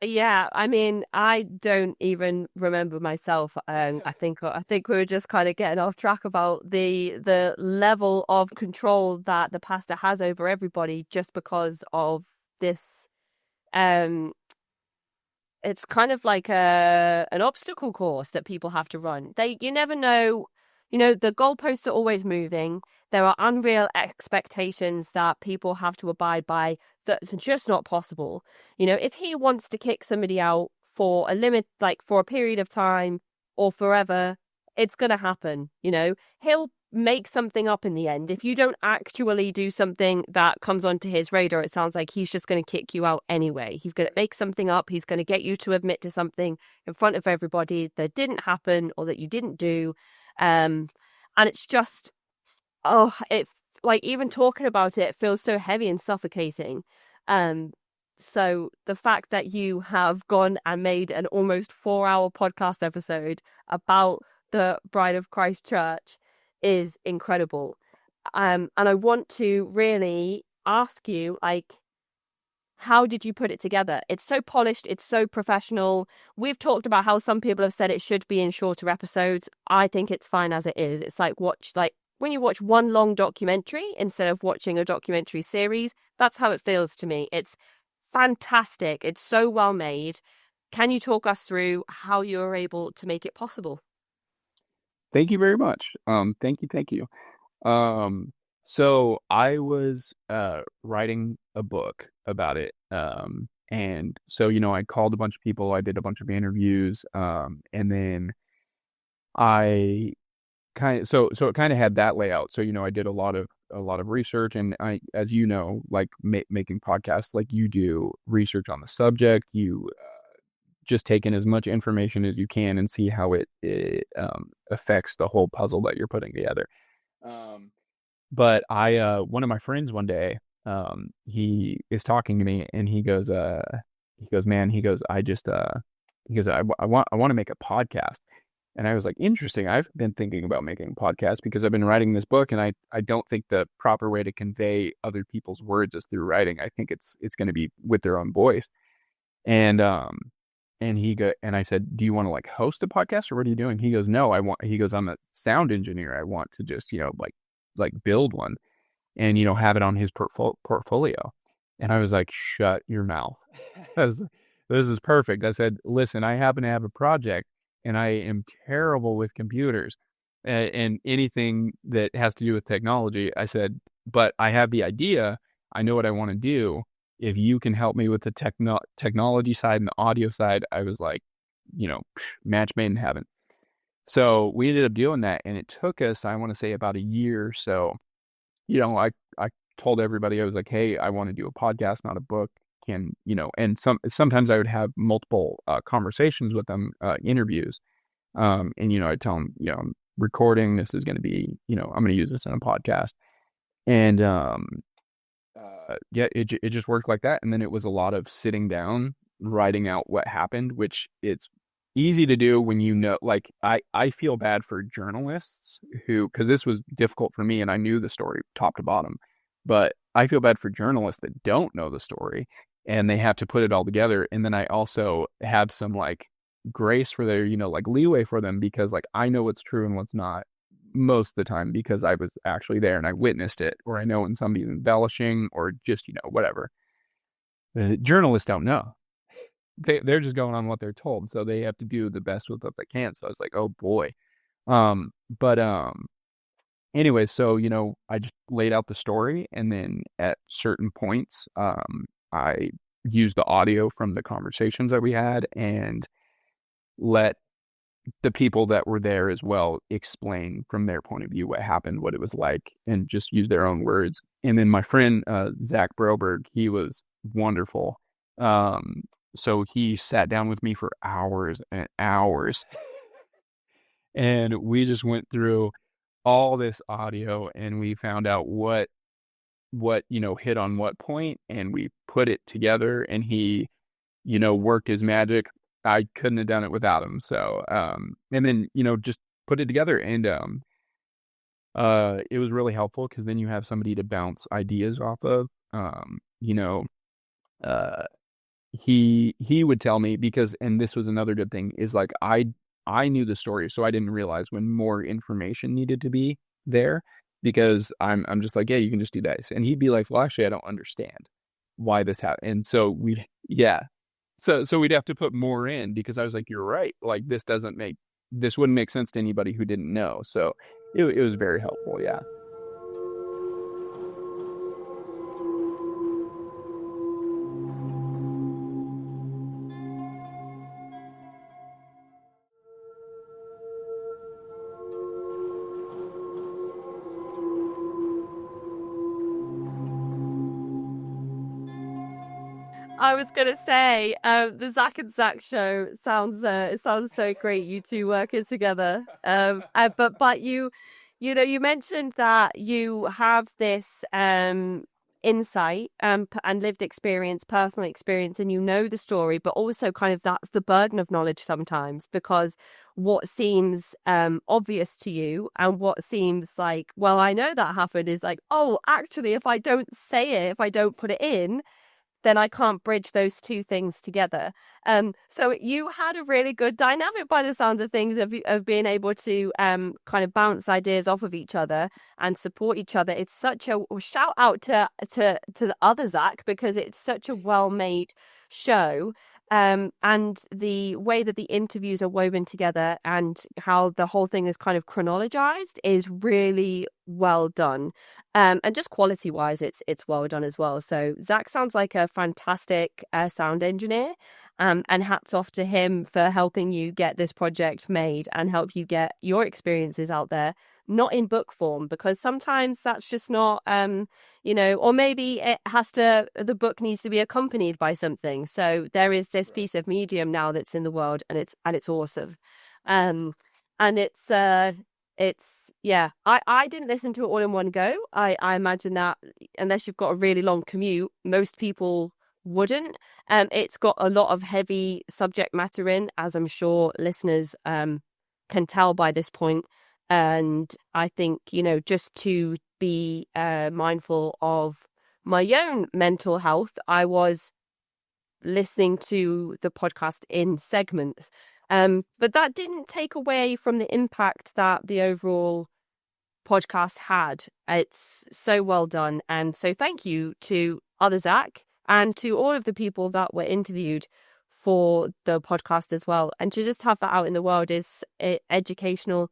Yeah, I mean, I don't even remember myself. I think we were just kind of getting off track about the level of control that the pastor has over everybody just because of this. Um, it's kind of like an obstacle course that people have to run. You never know, the goalposts are always moving. There are unreal expectations that people have to abide by that's just not possible. If he wants to kick somebody out for a limit, like for a period of time or forever, it's going to happen. He'll make something up in the end. If you don't actually do something that comes onto his radar, it sounds like he's just going to kick you out anyway. He's going to make something up. He's going to get you to admit to something in front of everybody that didn't happen or that you didn't do. And it's just, it like even talking about it feels so heavy and suffocating. So the fact that you have gone and made an almost 4-hour podcast episode about the Bride of Christ Church is incredible. And I want to really ask you, like, how did you put it together? It's so polished, it's so professional. We've talked about how some people have said it should be in shorter episodes. I think it's fine as it is. It's like when you watch one long documentary instead of watching a documentary series, that's how it feels to me. It's fantastic. It's so well made. Can you talk us through how you were able to make it possible? Thank you very much. Thank you. So I was writing a book about it. And so, I called a bunch of people, I did a bunch of interviews, and then I so it kind of had that layout. So, I did a lot of research, and I, as like making podcasts, like you do research on the subject, you just take in as much information as you can and see how it affects the whole puzzle that you're putting together. Um, but one of my friends one day, he is talking to me and man, I want to make a podcast. And I was like, interesting. I've been thinking about making a podcast because I've been writing this book, and I don't think the proper way to convey other people's words is through writing. I think it's going to be with their own voice. And I said, do you want to like host a podcast or what are you doing? He goes, no, he goes, I'm a sound engineer. I want to just, like build one and, have it on his portfolio. And I was like, shut your mouth. This is perfect. I said, listen, I happen to have a project and I am terrible with computers and anything that has to do with technology. I said, but I have the idea. I know what I want to do. If you can help me with the technology side and the audio side, I was like, match made in heaven. So we ended up doing that, and it took us, I want to say, about a year or so. I told everybody, I was like, hey, I want to do a podcast, not a book. And sometimes I would have multiple conversations with them, interviews. And I'd tell them, I'm recording. This is going to be, I'm going to use this in a podcast. And yeah, it just worked like that. And then it was a lot of sitting down, writing out what happened, which it's easy to do when like I feel bad for journalists because this was difficult for me and I knew the story top to bottom, but I feel bad for journalists that don't know the story and they have to put it all together. And then I also have some like grace for their, like leeway for them because like I know what's true and what's not most of the time because I was actually there and I witnessed it, or I know when somebody's embellishing or just, whatever. The journalists don't know. They're just going on what they're told. So they have to do the best with what they can. So I was like, oh boy. But anyway, so, I just laid out the story and then at certain points, I used the audio from the conversations that we had and let the people that were there as well explain from their point of view what happened, what it was like, and just use their own words. And then my friend, Zacch Broberg, he was wonderful. So he sat down with me for hours and hours and we just went through all this audio and we found out what, hit on what point and we put it together and he, worked his magic I couldn't have done it without him. So, and then, just put it together, and it was really helpful because then you have somebody to bounce ideas off of. Uh, he would tell me, because, and this was another good thing, is like I knew the story, so I didn't realize when more information needed to be there, because I'm just like, yeah, you can just do this, and he'd be like, well, actually, I don't understand why this happened, and so yeah, so we'd have to put more in, because I was like, you're right, like this wouldn't make sense to anybody who didn't know, so it was very helpful, yeah. I was gonna say, the Zach and Zach show sounds it sounds so great. You two working together. But you mentioned that you have this insight and lived experience, personal experience, and you know the story, but also kind of that's the burden of knowledge sometimes, because what seems obvious to you and what seems like, well, I know that happened, is like, oh, actually, if I don't say it, if I don't put it in, then I can't bridge those two things together. So you had a really good dynamic by the sounds of things, of being able to kind of bounce ideas off of each other and support each other. It's such a shout out to the other Zacch, because it's such a well made show. And the way that the interviews are woven together and how the whole thing is kind of chronologized is really well done. And just quality wise, it's well done as well. So Zacch sounds like a fantastic sound engineer. And hats off to him for helping you get this project made and help you get your experiences out there, not in book form, because sometimes that's just not, or maybe the book needs to be accompanied by something. So there is this piece of medium now that's in the world, and it's awesome. And yeah, I didn't listen to it all in one go. I imagine that unless you've got a really long commute, most people wouldn't. It's got a lot of heavy subject matter in, as I'm sure listeners can tell by this point. And I think, just to be mindful of my own mental health, I was listening to the podcast in segments. But that didn't take away from the impact that the overall podcast had. It's so well done. And so thank you to other Zacch and to all of the people that were interviewed for the podcast as well. And to just have that out in the world is educational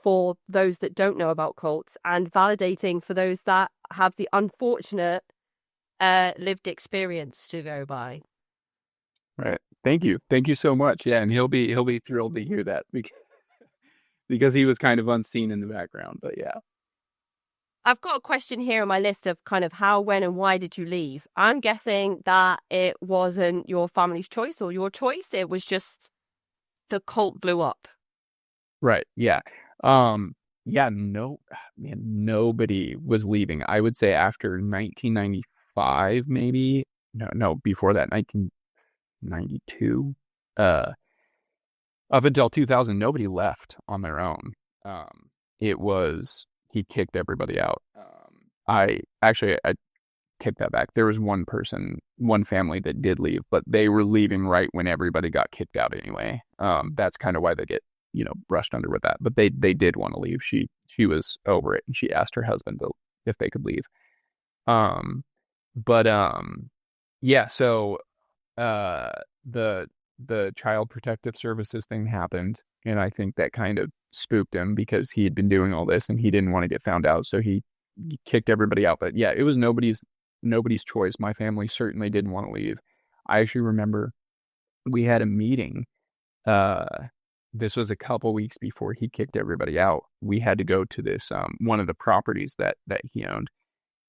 for those that don't know about cults, and validating for those that have the unfortunate lived experience to go by. Right. Thank you so much. Yeah, and he'll be thrilled to hear that, because he was kind of unseen in the background, but yeah. I've got a question here on my list of kind of how, when, and why did you leave? I'm guessing that it wasn't your family's choice or your choice. It was just the cult blew up. Right. Yeah. Yeah, no, man, nobody was leaving. I would say after 1995, maybe. No, before that, 1992. Up until 2000, nobody left on their own. It was, he kicked everybody out. I take that back. There was one family that did leave, but they were leaving right when everybody got kicked out anyway. That's kind of why they get, brushed under with that. But they did want to leave. She was over it, and she asked her husband if they could leave. But yeah. So the Child Protective Services thing happened, and I think that kind of spooked him, because he had been doing all this and he didn't want to get found out, so he kicked everybody out. But yeah, it was nobody's choice. My family certainly didn't want to leave. I actually remember we had a meeting. This was a couple weeks before he kicked everybody out. We had to go to this one of the properties that he owned,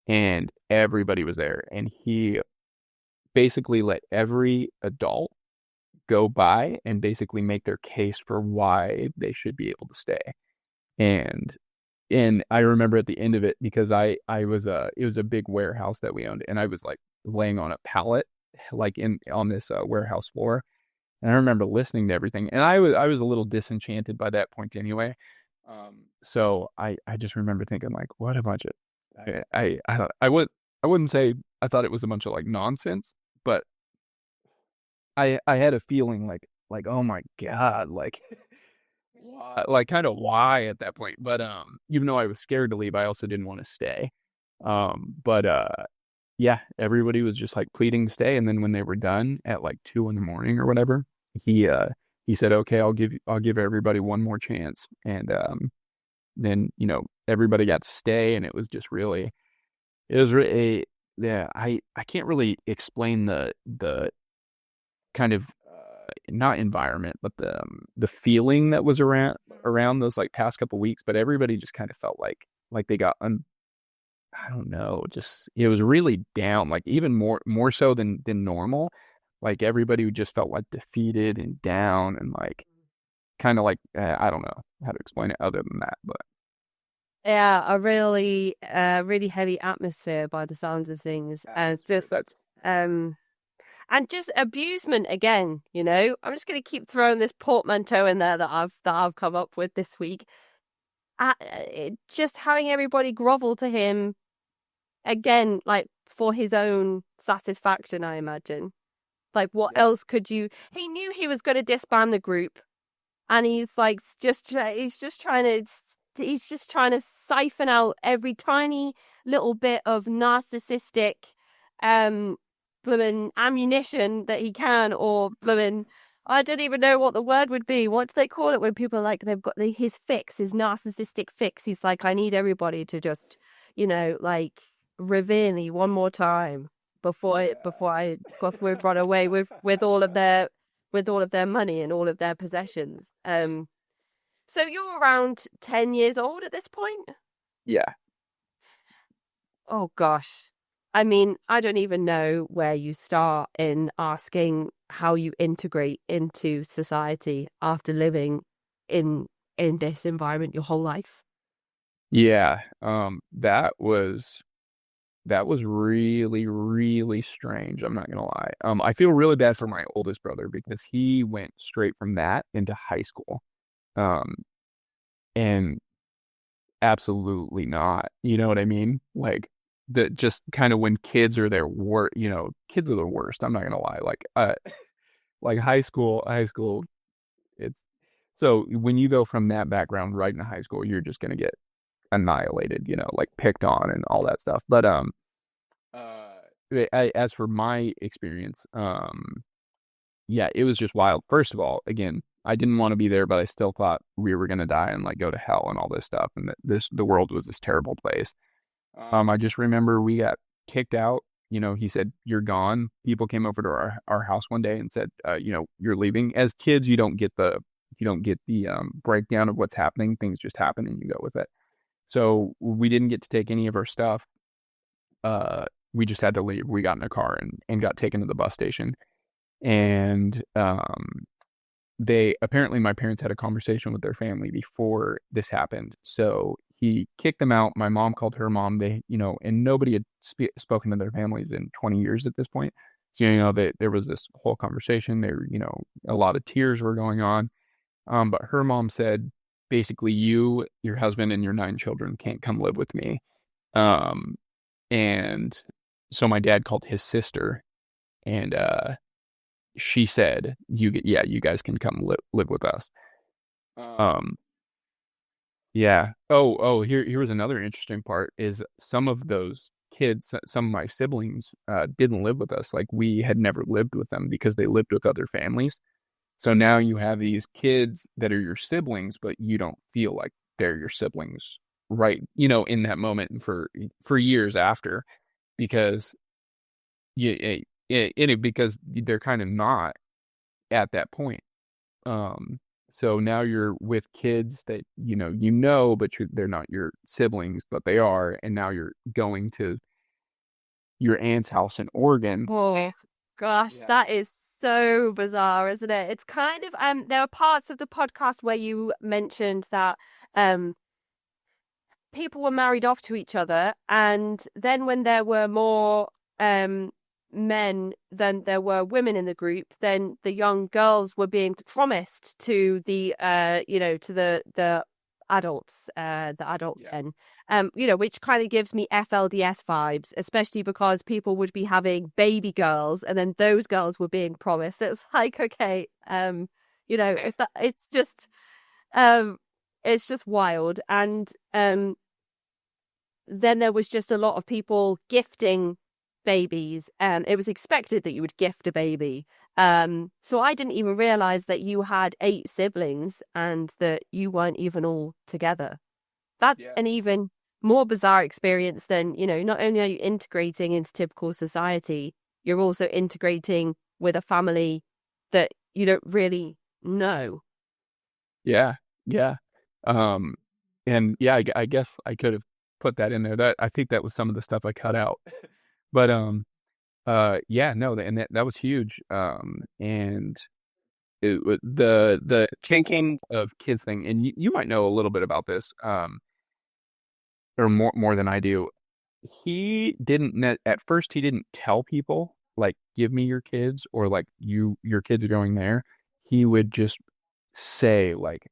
and everybody was there, and he basically let every adult go by and basically make their case for why they should be able to stay. And I remember at the end of it, because it was a big warehouse that we owned, and I was like laying on a pallet, like on this warehouse floor, And I remember listening to everything, and I was a little disenchanted by that point anyway. So I just remember thinking like, what a bunch of I wouldn't say I thought it was a bunch of like nonsense, but I had a feeling like oh my God, like why, like kind of why at that point. But even though I was scared to leave, I also didn't want to stay. But yeah, everybody was just like pleading to stay, and then when they were done at like 2 in the morning or whatever, he uh he said, "Okay, I'll give everybody one more chance." And then everybody got to stay, and it was just really it was really yeah, I can't really explain the kind of not environment, but the feeling that was around those like past couple weeks. But everybody just kind of felt like they got I don't know, just it was really down, like even more so than normal. Like everybody just felt like defeated and down and like kind of like I don't know how to explain it other than that, but Yeah, a really heavy atmosphere by the sounds of things, and um, and just abusement again. I'm just going to keep throwing this portmanteau in there that I've come up with this week. Just having everybody grovel to him again, like for his own satisfaction, I imagine. Like, what else could you? He knew he was going to disband the group, and he's just trying to siphon out every tiny little bit of narcissistic blooming ammunition that he can, or blooming I don't even know what the word would be. What do they call it when people are like they've got his fix, his narcissistic fix? He's like, I need everybody to just, like revere me one more time before I run away with all of their money and all of their possessions. So you're around 10 years old at this point? yeah. Oh gosh. I mean, I don't even know where you start in asking how you integrate into society after living in in this environment your whole life. Yeah, that was really, really strange. I'm not gonna lie. I feel really bad for my oldest brother because he went straight from that into high school. Um, and absolutely not. You know what I mean? Like the just kind of when kids are their worst, kids are the worst. I'm not gonna lie. Like high school, it's so when you go from that background right into high school, you're just gonna get annihilated, like picked on and all that stuff. But uh, as for my experience, yeah, it was just wild. First of all, again, I didn't want to be there, but I still thought we were gonna die and like go to hell and all this stuff, and that the world was this terrible place. I just remember we got kicked out. He said, "You're gone." People came over to our house one day and said, "You're leaving." As kids, you don't get the breakdown of what's happening. Things just happen and you go with it. So we didn't get to take any of our stuff. Uh, we just had to leave. We got in a car and got taken to the bus station. And they apparently my parents had a conversation with their family before this happened. So he kicked them out. My mom called her mom. And nobody had spoken to their families in 20 years at this point. So, there was this whole conversation. A lot of tears were going on. But her mom said, basically, you, your husband, and your 9 children can't come live with me. Um, and so my dad called his sister, and she said, yeah, you guys can come live with us. Um, yeah. Here was another interesting part is some of those kids, some of my siblings, didn't live with us. Like we had never lived with them because they lived with other families. So now you have these kids that are your siblings, but you don't feel like they're your siblings, right? In that moment and for years after, because because they're kind of not at that point. Um, so now you're with kids that but they're not your siblings, but they are, and now you're going to your aunt's house in Oregon. Oh gosh, Yeah. that is so bizarre, isn't it? It's kind of there are parts of the podcast where you mentioned that um people were married off to each other, and then when there were more men than there were women in the group, then the young girls were being promised to the to the adults, the adult men, which kind of gives me FLDS vibes, especially because people would be having baby girls and then those girls were being promised. It's like, okay, if that, um it's just wild. And then there was just a lot of people gifting babies, and it was expected that you would gift a baby. So I didn't even realize that you had 8 siblings and that you weren't even all together. That's an even more bizarre experience than, not only are you integrating into typical society, you're also integrating with a family that you don't really know. Yeah, yeah. And yeah, I guess I could have put that in there. That I think that was some of the stuff I cut out. But yeah, no, and that was huge. And the taking of kids thing, and you might know a little bit about this, or more than I do. He didn't at first he didn't tell people like give me your kids or like your kids are going there. He would just say like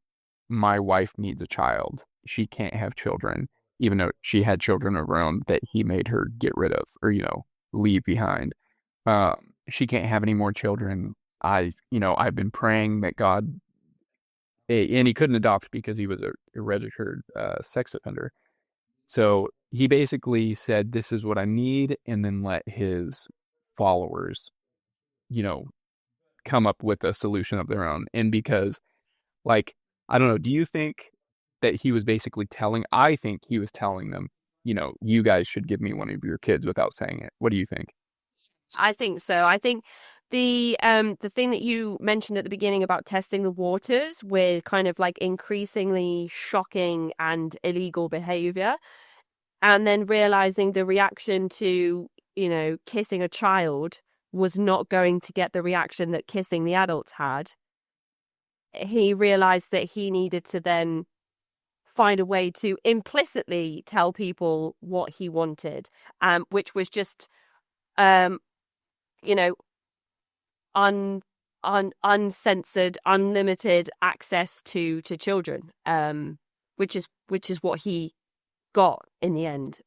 my wife needs a child. She can't have children, even though she had children of her own that he made her get rid of or leave behind. She can't have any more children. I've been praying that God, and he couldn't adopt because he was a registered sex offender. So he basically said, "This is what I need," and then let his followers, you know, come up with a solution of their own. And because, like, I don't know, do you think that he was basically telling? I think he was telling them, you guys should give me one of your kids without saying it. What do you think? I think so. I think the thing that you mentioned at the beginning about testing the waters with kind of like increasingly shocking and illegal behavior, and then realizing the reaction to, kissing a child was not going to get the reaction that kissing the adults had. He realized that he needed to then find a way to implicitly tell people what he wanted, which was just, um, you know, uncensored, unlimited access to children, which is what he got in the end.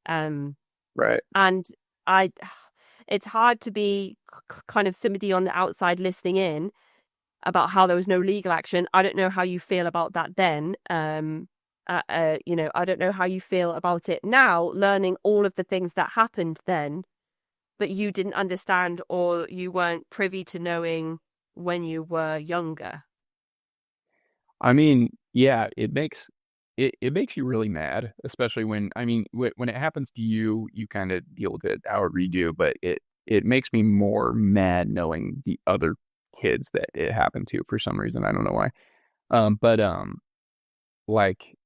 Right. And I, it's hard to be kind of somebody on the outside listening in about how there was no legal action. I don't know how you feel about that then. I don't know how you feel about it now, learning all of the things that happened then, but you didn't understand or you weren't privy to knowing when you were younger. I mean, yeah, it makes you really mad, especially when I mean when it happens to you, you kind of deal with it however you do, but it makes me more mad knowing the other kids that it happened to for some reason. I don't know why. But like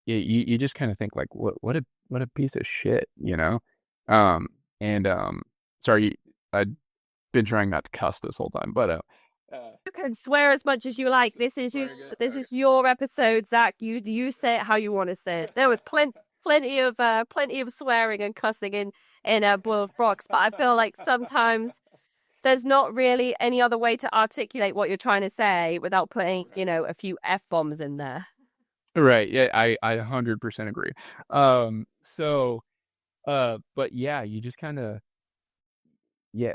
you just kind of think like what a piece of shit, you know? Um, and sorry, I've been trying not to cuss this whole time, but uh You can swear as much as you like. This is you. This is your episode, Zach. You say it how you want to say it. There was plenty of swearing and cussing in Boiled Brox, but I feel like sometimes there's not really any other way to articulate what you're trying to say without putting, a few F-bombs in there. Right. Yeah, I 100% agree. So but yeah, you just kind of yeah.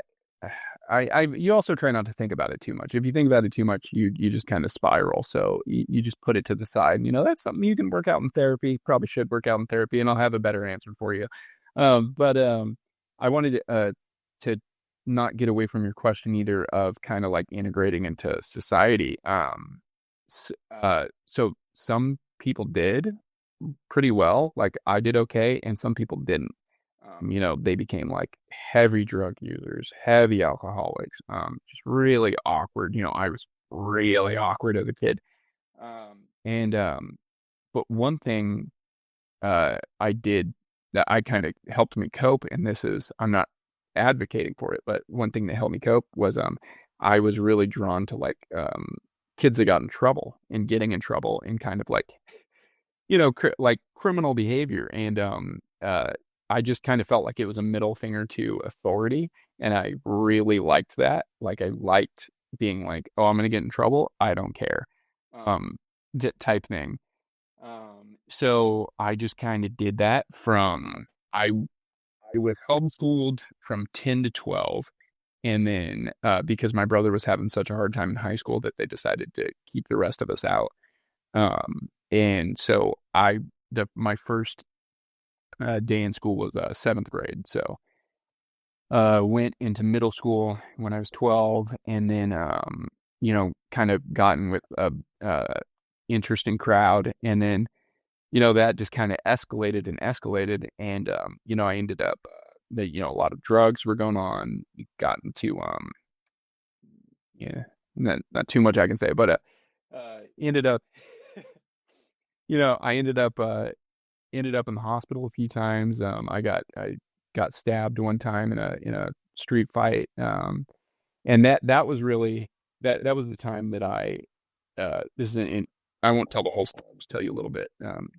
You also try not to think about it too much. If you think about it too much, you just kind of spiral. So you just put it to the side. That's something you can work out in therapy. Probably should work out in therapy, and I'll have a better answer for you. But I wanted to not get away from your question either of kind of like integrating into society. So some people did pretty well. Like I did okay, and some people didn't. They became like heavy drug users, heavy alcoholics, just really awkward. I was really awkward as a kid. And but one thing I did that I kind of helped me cope, and this is I'm not advocating for it, but one thing that helped me cope was I was really drawn to like kids that got in trouble and getting in trouble and kind of like like criminal behavior and I just kind of felt like it was a middle finger to authority. And I really liked that. Like I liked being like, oh, I'm going to get in trouble. I don't care. Um, type thing. So I just kind of did that I was homeschooled from 10 to 12. And then, because my brother was having such a hard time in high school that they decided to keep the rest of us out. And so my first day in school was seventh grade. So went into middle school when I was 12, and then kind of gotten with a interesting crowd, and then that just kind of escalated and escalated, and I ended up that a lot of drugs were going on. Got into yeah, not too much I can say, but ended up I ended up in the hospital a few times. I got stabbed one time in a street fight. And that was really that was the time that this is I won't tell the whole story. I'll just tell you a little bit,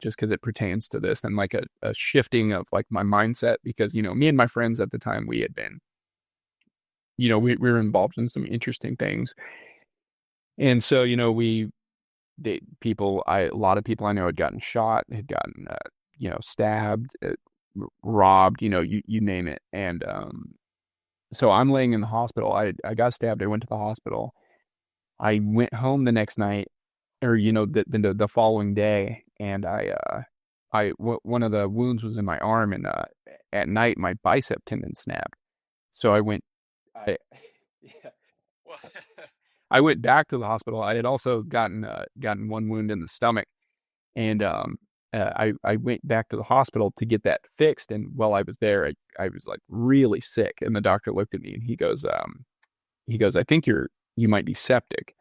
just because it pertains to this, and like a shifting of like my mindset, because me and my friends at the time, we had been we were involved in some interesting things, and so a lot of people I know had gotten shot, had gotten stabbed, robbed, you name it. And so I'm laying in the hospital. I got stabbed. I went to the hospital. I went home the next night, or the following day, and one of the wounds was in my arm, and at night my bicep tendon snapped. So I yeah, well, I went back to the hospital. I had also gotten one wound in the stomach, and I went back to the hospital to get that fixed. And while I was there, I was like really sick, and the doctor looked at me and he goes, I think you might be septic.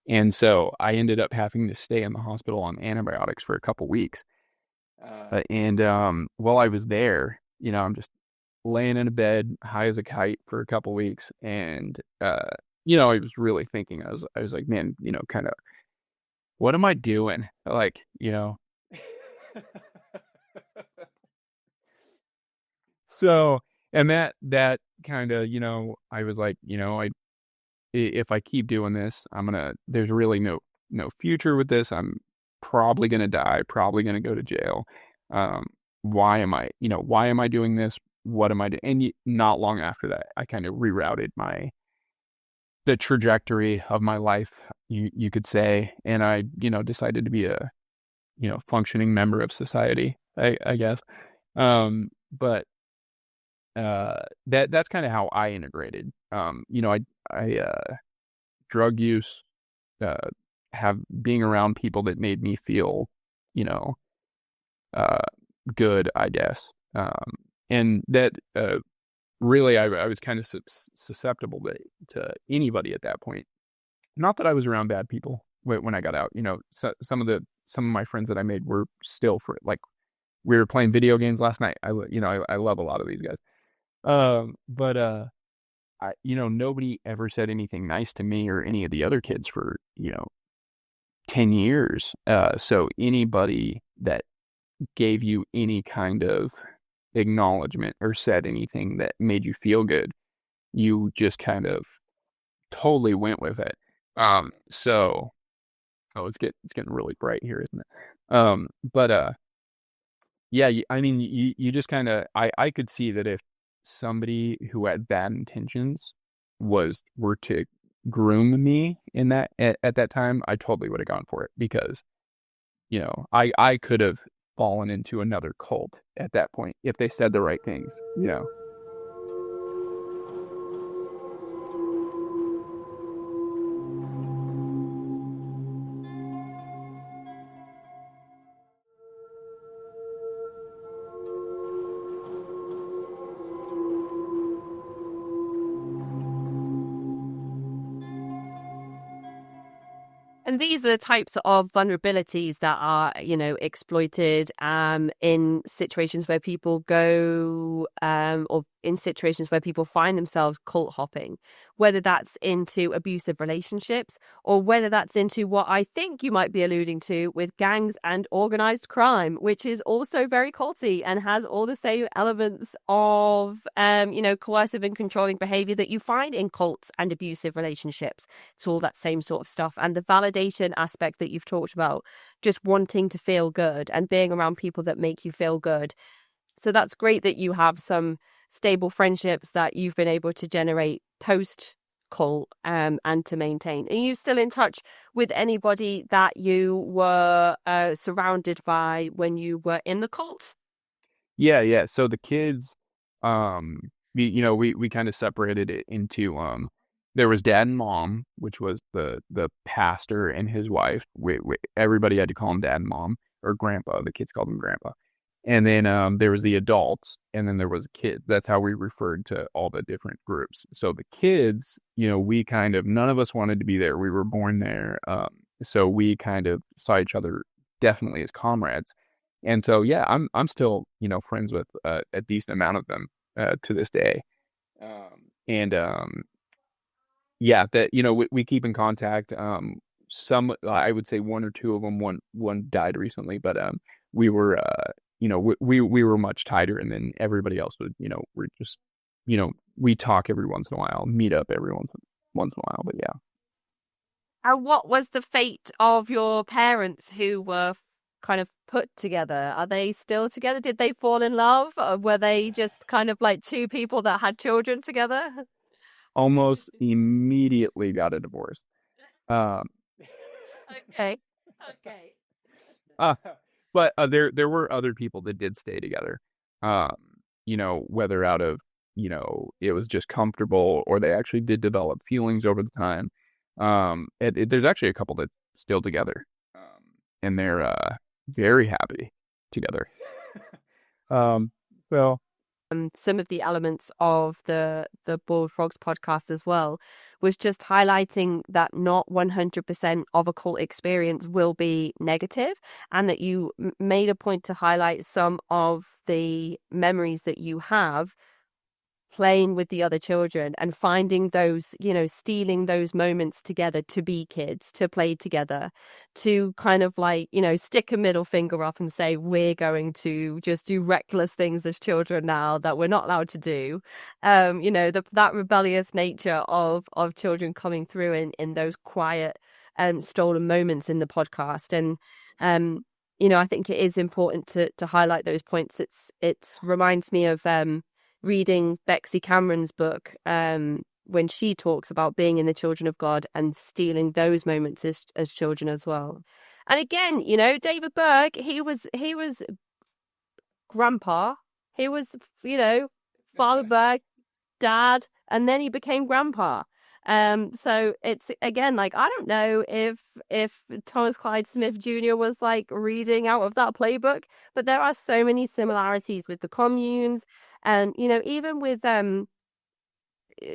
And so I ended up having to stay in the hospital on antibiotics for a couple weeks. And while I was there, I'm just laying in a bed, high as a kite for a couple weeks, and I was really thinking. I was like, man, kind of, what am I. Like, so, and that kind of, I was like, if I keep doing this, there's really no future with this. I'm probably gonna die, probably gonna go to jail. Um, why am I doing this? What am I doing? And not long after that, I kind of rerouted the trajectory of my life, you could say, and I, decided to be a, functioning member of society, I guess. But that's kind of how I integrated. I drug use, uh, have being around people that made me feel, you know, uh, good, I guess. And that really, I was kind of susceptible to anybody at that point. Not that I was around bad people when I got out. Some of my friends that I made were still for like we were playing video games last night. I love a lot of these guys. But nobody ever said anything nice to me or any of the other kids for 10 years. So anybody that gave you any kind of acknowledgement or said anything that made you feel good, you just kind of totally went with it. So it's getting really bright here, isn't it? But yeah, I mean, you just kind of, I could see that if somebody who had bad intentions were to groom me in at that time, I totally would have gone for it, because, I could have fallen into another cult at that point if they said the right things. And these are the types of vulnerabilities that are, exploited in situations where people go or in situations where people find themselves cult hopping, whether that's into abusive relationships or whether that's into what I think you might be alluding to with gangs and organized crime, which is also very culty and has all the same elements of, coercive and controlling behavior that you find in cults and abusive relationships. It's all that same sort of stuff. And the validation aspect that you've talked about, just wanting to feel good and being around people that make you feel good. So that's great that you have some stable friendships that you've been able to generate post cult and to maintain. Are you still in touch with anybody that you were surrounded by when you were in the cult? Yeah. So the kids, we kind of separated it into, there was dad and mom, which was the pastor and his wife. Everybody had to call him dad and mom, or grandpa. The kids called him grandpa. And then there was the adults, and then there was kids. That's how we referred to all the different groups. So the kids, we kind of, none of us wanted to be there. We were born there. So we kind of saw each other definitely as comrades. And so, yeah, I'm still, friends with a decent amount of them to this day. And yeah, that, we keep in contact. Some, I would say one or two of them, one died recently, but we were, we were much tighter, and then everybody else would, we're just, we talk every once in a while, meet up every once in a while, but yeah. And what was the fate of your parents who were kind of put together? Are they still together? Did they fall in love? Or were they just kind of like two people that had children together? Almost immediately got a divorce. Um, Okay. Okay. uh, but there were other people that did stay together. Um, whether out of, it was just comfortable, or they actually did develop feelings over the time. There's actually a couple that still together, and they're very happy together. Um, well, Some of the elements of the Boiled Frogs podcast as well was just highlighting that not 100% of a cult experience will be negative, and that you made a point to highlight some of the memories that you have playing with the other children and finding those, stealing those moments together to be kids, to play together, to kind of like, stick a middle finger up and say, we're going to just do reckless things as children now that we're not allowed to do. That rebellious nature of children coming through in those quiet stolen moments in the podcast. And I think it is important to highlight those points. It reminds me of reading Bexy Cameron's book when she talks about being in the children of God and stealing those moments as children as well. And again, David Berg, he was grandpa. He was, Father Berg, dad, and then he became grandpa. So it's again like I don't know if Thomas Clyde Smith Jr. was like reading out of that playbook, but there are so many similarities with the communes, and even with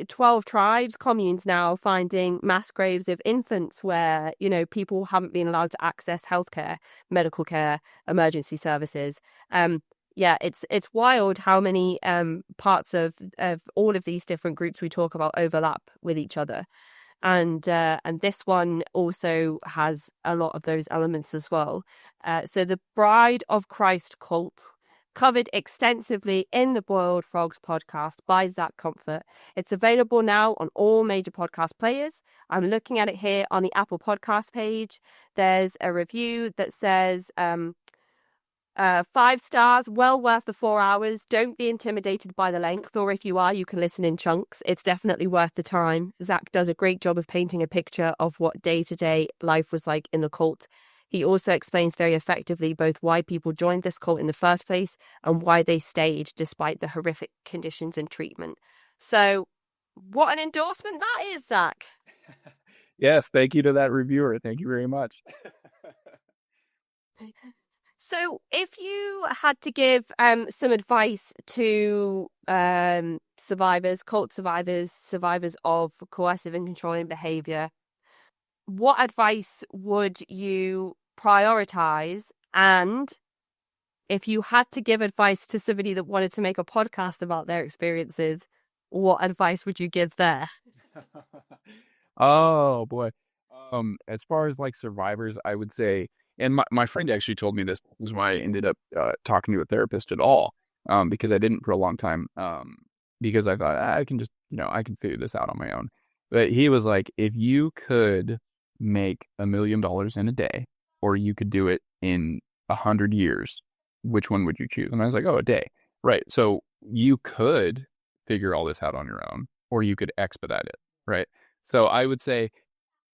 12 tribes communes now finding mass graves of infants where people haven't been allowed to access healthcare, medical care, emergency services. Yeah, it's wild how many parts of all of these different groups we talk about overlap with each other, and this one also has a lot of those elements as well. So the Bride of Christ cult, covered extensively in the Boiled Frogs podcast by Zacch Comfort. It's available now on all major podcast players. I'm looking at it here on the Apple Podcast page. There's a review that says 5 stars, well worth the 4 hours. Don't be intimidated by the length, or if you are, you can listen in chunks. It's definitely worth the time. Zacch does a great job of painting a picture of what day-to-day life was like in the cult. He also explains very effectively both why people joined this cult in the first place and why they stayed despite the horrific conditions and treatment. So, what an endorsement that is, Zacch. yes, thank you to that reviewer. Thank you very much. So, if you had to give some advice to survivors, cult survivors, survivors of coercive and controlling behavior, what advice would you prioritize? And if you had to give advice to somebody that wanted to make a podcast about their experiences, what advice would you give there? Oh boy. As far as like survivors, I would say, and my friend actually told me this is why I ended up talking to a therapist at all. Because I didn't for a long time. Because I thought I can just, I can figure this out on my own. But he was like, if you could make $1 million in a day, or you could do it in 100 years, which one would you choose? And I was like, oh, a day. Right. So you could figure all this out on your own, or you could expedite it. Right. So I would say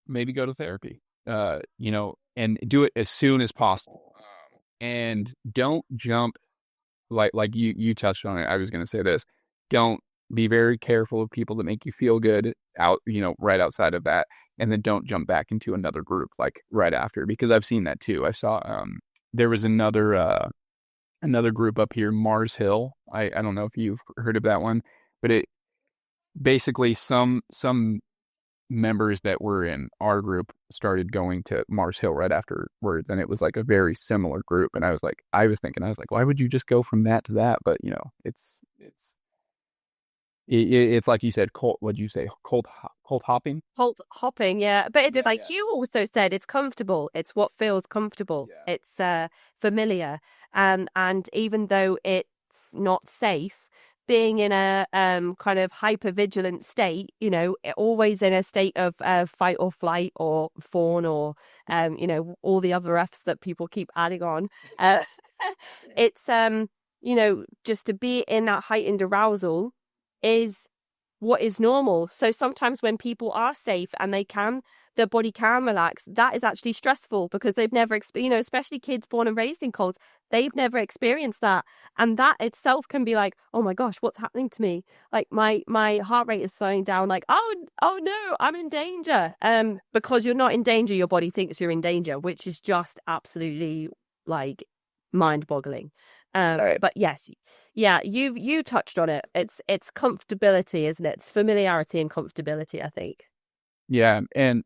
maybe go to therapy, and do it as soon as possible. And don't jump like you touched on it. I was going to say this. Don't be very careful of people that make you feel good out, right outside of that. And then don't jump back into another group like right after, because I've seen that too. I saw, there was another group up here, Mars Hill. I don't know if you've heard of that one, but it basically some members that were in our group started going to Mars Hill right afterwards, and it was like a very similar group. And I was thinking, why would you just go from that to that? But it's like you said, cult. What'd you say? Cult hopping. Cult hopping, yeah. But Yeah, like yeah, you also said, it's comfortable. It's what feels comfortable. yeah. It's familiar. And even though it's not safe, being in a kind of hyper vigilant state, always in a state of fight or flight or fawn or all the other F's that people keep adding on. Uh, it's just to be in that heightened arousal is what is normal. So sometimes when people are safe and their body can relax, that is actually stressful because they've never, especially kids born and raised in cults, they've never experienced that. And that itself can be like, oh my gosh, what's happening to me? Like my heart rate is slowing down. Like, oh no, I'm in danger. Because you're not in danger, your body thinks you're in danger, which is just absolutely like mind boggling. Right. But yes, yeah, you touched on it. It's comfortability, isn't it? It's familiarity and comfortability, I think. Yeah, and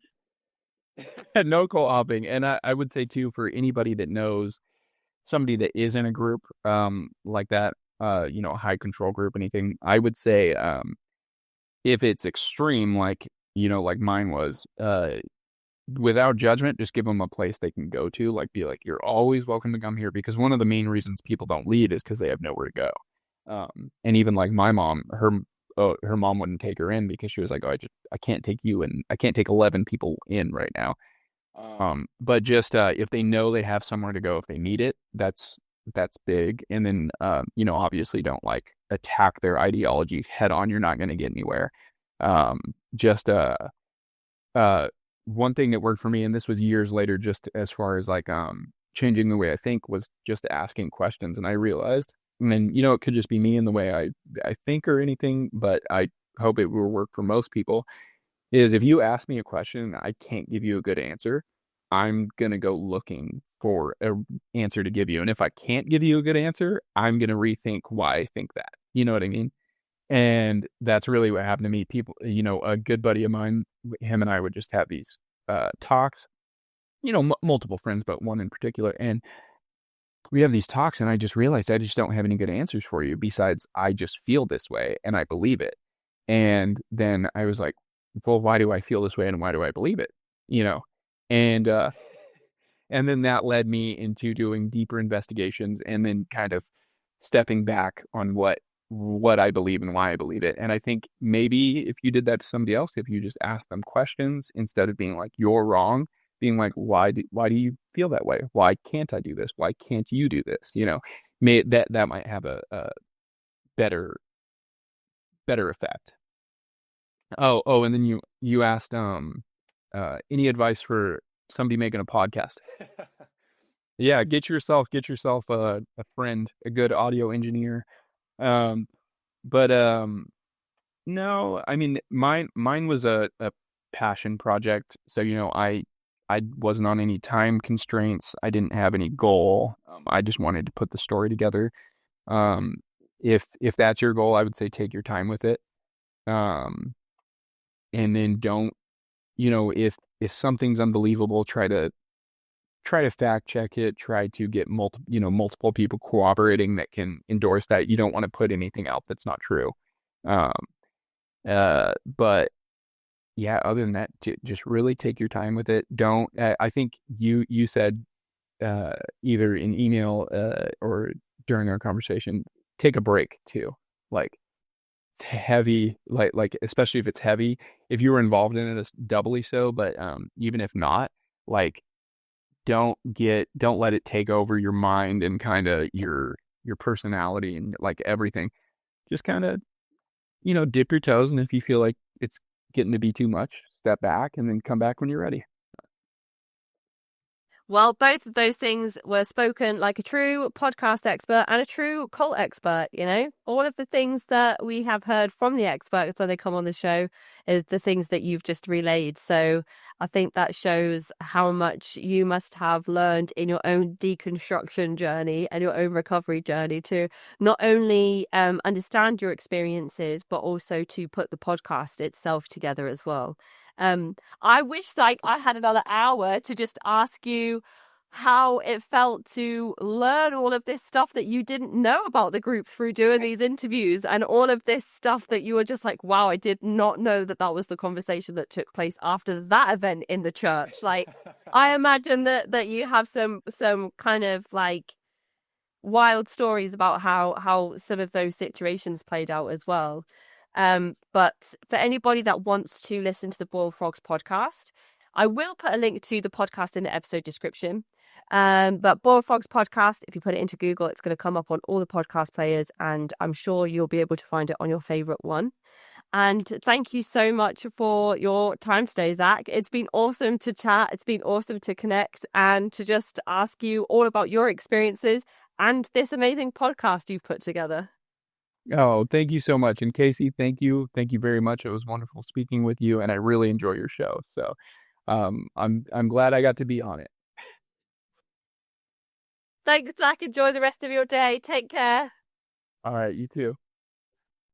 no co-oping. And I would say too, for anybody that knows somebody that is in a group like that, high control group, anything, I would say if it's extreme, like mine was, without judgment, just give them a place they can go to. Like, be like, you're always welcome to come here, because one of the main reasons people don't leave is because they have nowhere to go. And even like my mom, her mom wouldn't take her in because she was like, oh, I can't take you, and I can't take 11 people in right now. But just if they know they have somewhere to go if they need it, that's big. And then obviously don't like attack their ideology head on. You're not going to get anywhere. Just one thing that worked for me, and this was years later, just as far as like changing the way I think, was just asking questions. And I realized, and it could just be me and the way I think or anything, but I hope it will work for most people, is if you ask me a question and I can't give you a good answer, I'm going to go looking for an answer to give you. And if I can't give you a good answer, I'm going to rethink why I think that. You know what I mean? And that's really what happened to me. People, a good buddy of mine, him and I would just have these talks, multiple friends, but one in particular. And we have these talks, and I just realized I just don't have any good answers for you besides I just feel this way and I believe it. And then I was like, well, why do I feel this way and why do I believe it? And and then that led me into doing deeper investigations and then kind of stepping back on what I believe and why I believe it. And I think maybe if you did that to somebody else, if you just asked them questions instead of being like, you're wrong, being like, why do you feel that way? Why can't I do this? Why can't you do this? That might have a better effect. Oh, and then you asked any advice for somebody making a podcast. Yeah, get yourself a friend, a good audio engineer. Um, but no, I mean mine was a passion project. So I wasn't on any time constraints. I didn't have any goal. I just wanted to put the story together. Um, if that's your goal, I would say take your time with it. And then don't, if if something's unbelievable, try to fact check it, try to get multiple people cooperating that can endorse that. You don't want to put anything out that's not true. Um, but yeah, other than that, just really take your time with it. Don't, I think you said, either in email, or during our conversation, take a break too. Like, it's heavy, like especially if it's heavy. If you were involved in it, it's doubly so. But even if not, like, don't let it take over your mind and kind of your personality and like everything. Just kind of, dip your toes, and if you feel like it's getting to be too much, step back and then come back when you're ready. Well, both of those things were spoken like a true podcast expert and a true cult expert, All of the things that we have heard from the experts when they come on the show is the things that you've just relayed. So I think that shows how much you must have learned in your own deconstruction journey and your own recovery journey to not only understand your experiences, but also to put the podcast itself together as well. I wish like I had another hour to just ask you how it felt to learn all of this stuff that you didn't know about the group through doing these interviews, and all of this stuff that you were just like, wow, I did not know that that was the conversation that took place after that event in the church. Like, I imagine that you have some kind of like wild stories about how some of those situations played out as well. But for anybody that wants to listen to the Boiled Frogs podcast, I will put a link to the podcast in the episode description. But Boiled Frogs podcast, if you put it into Google, it's going to come up on all the podcast players, and I'm sure you'll be able to find it on your favorite one. And thank you so much for your time today, Zacch. It's been awesome to chat. It's been awesome to connect and to just ask you all about your experiences and this amazing podcast you've put together. Oh, thank you so much. And Kacey, thank you. Thank you very much. It was wonderful speaking with you, and I really enjoy your show. So, I'm glad I got to be on it. Thanks, Zacch. Enjoy the rest of your day. Take care. All right, you too.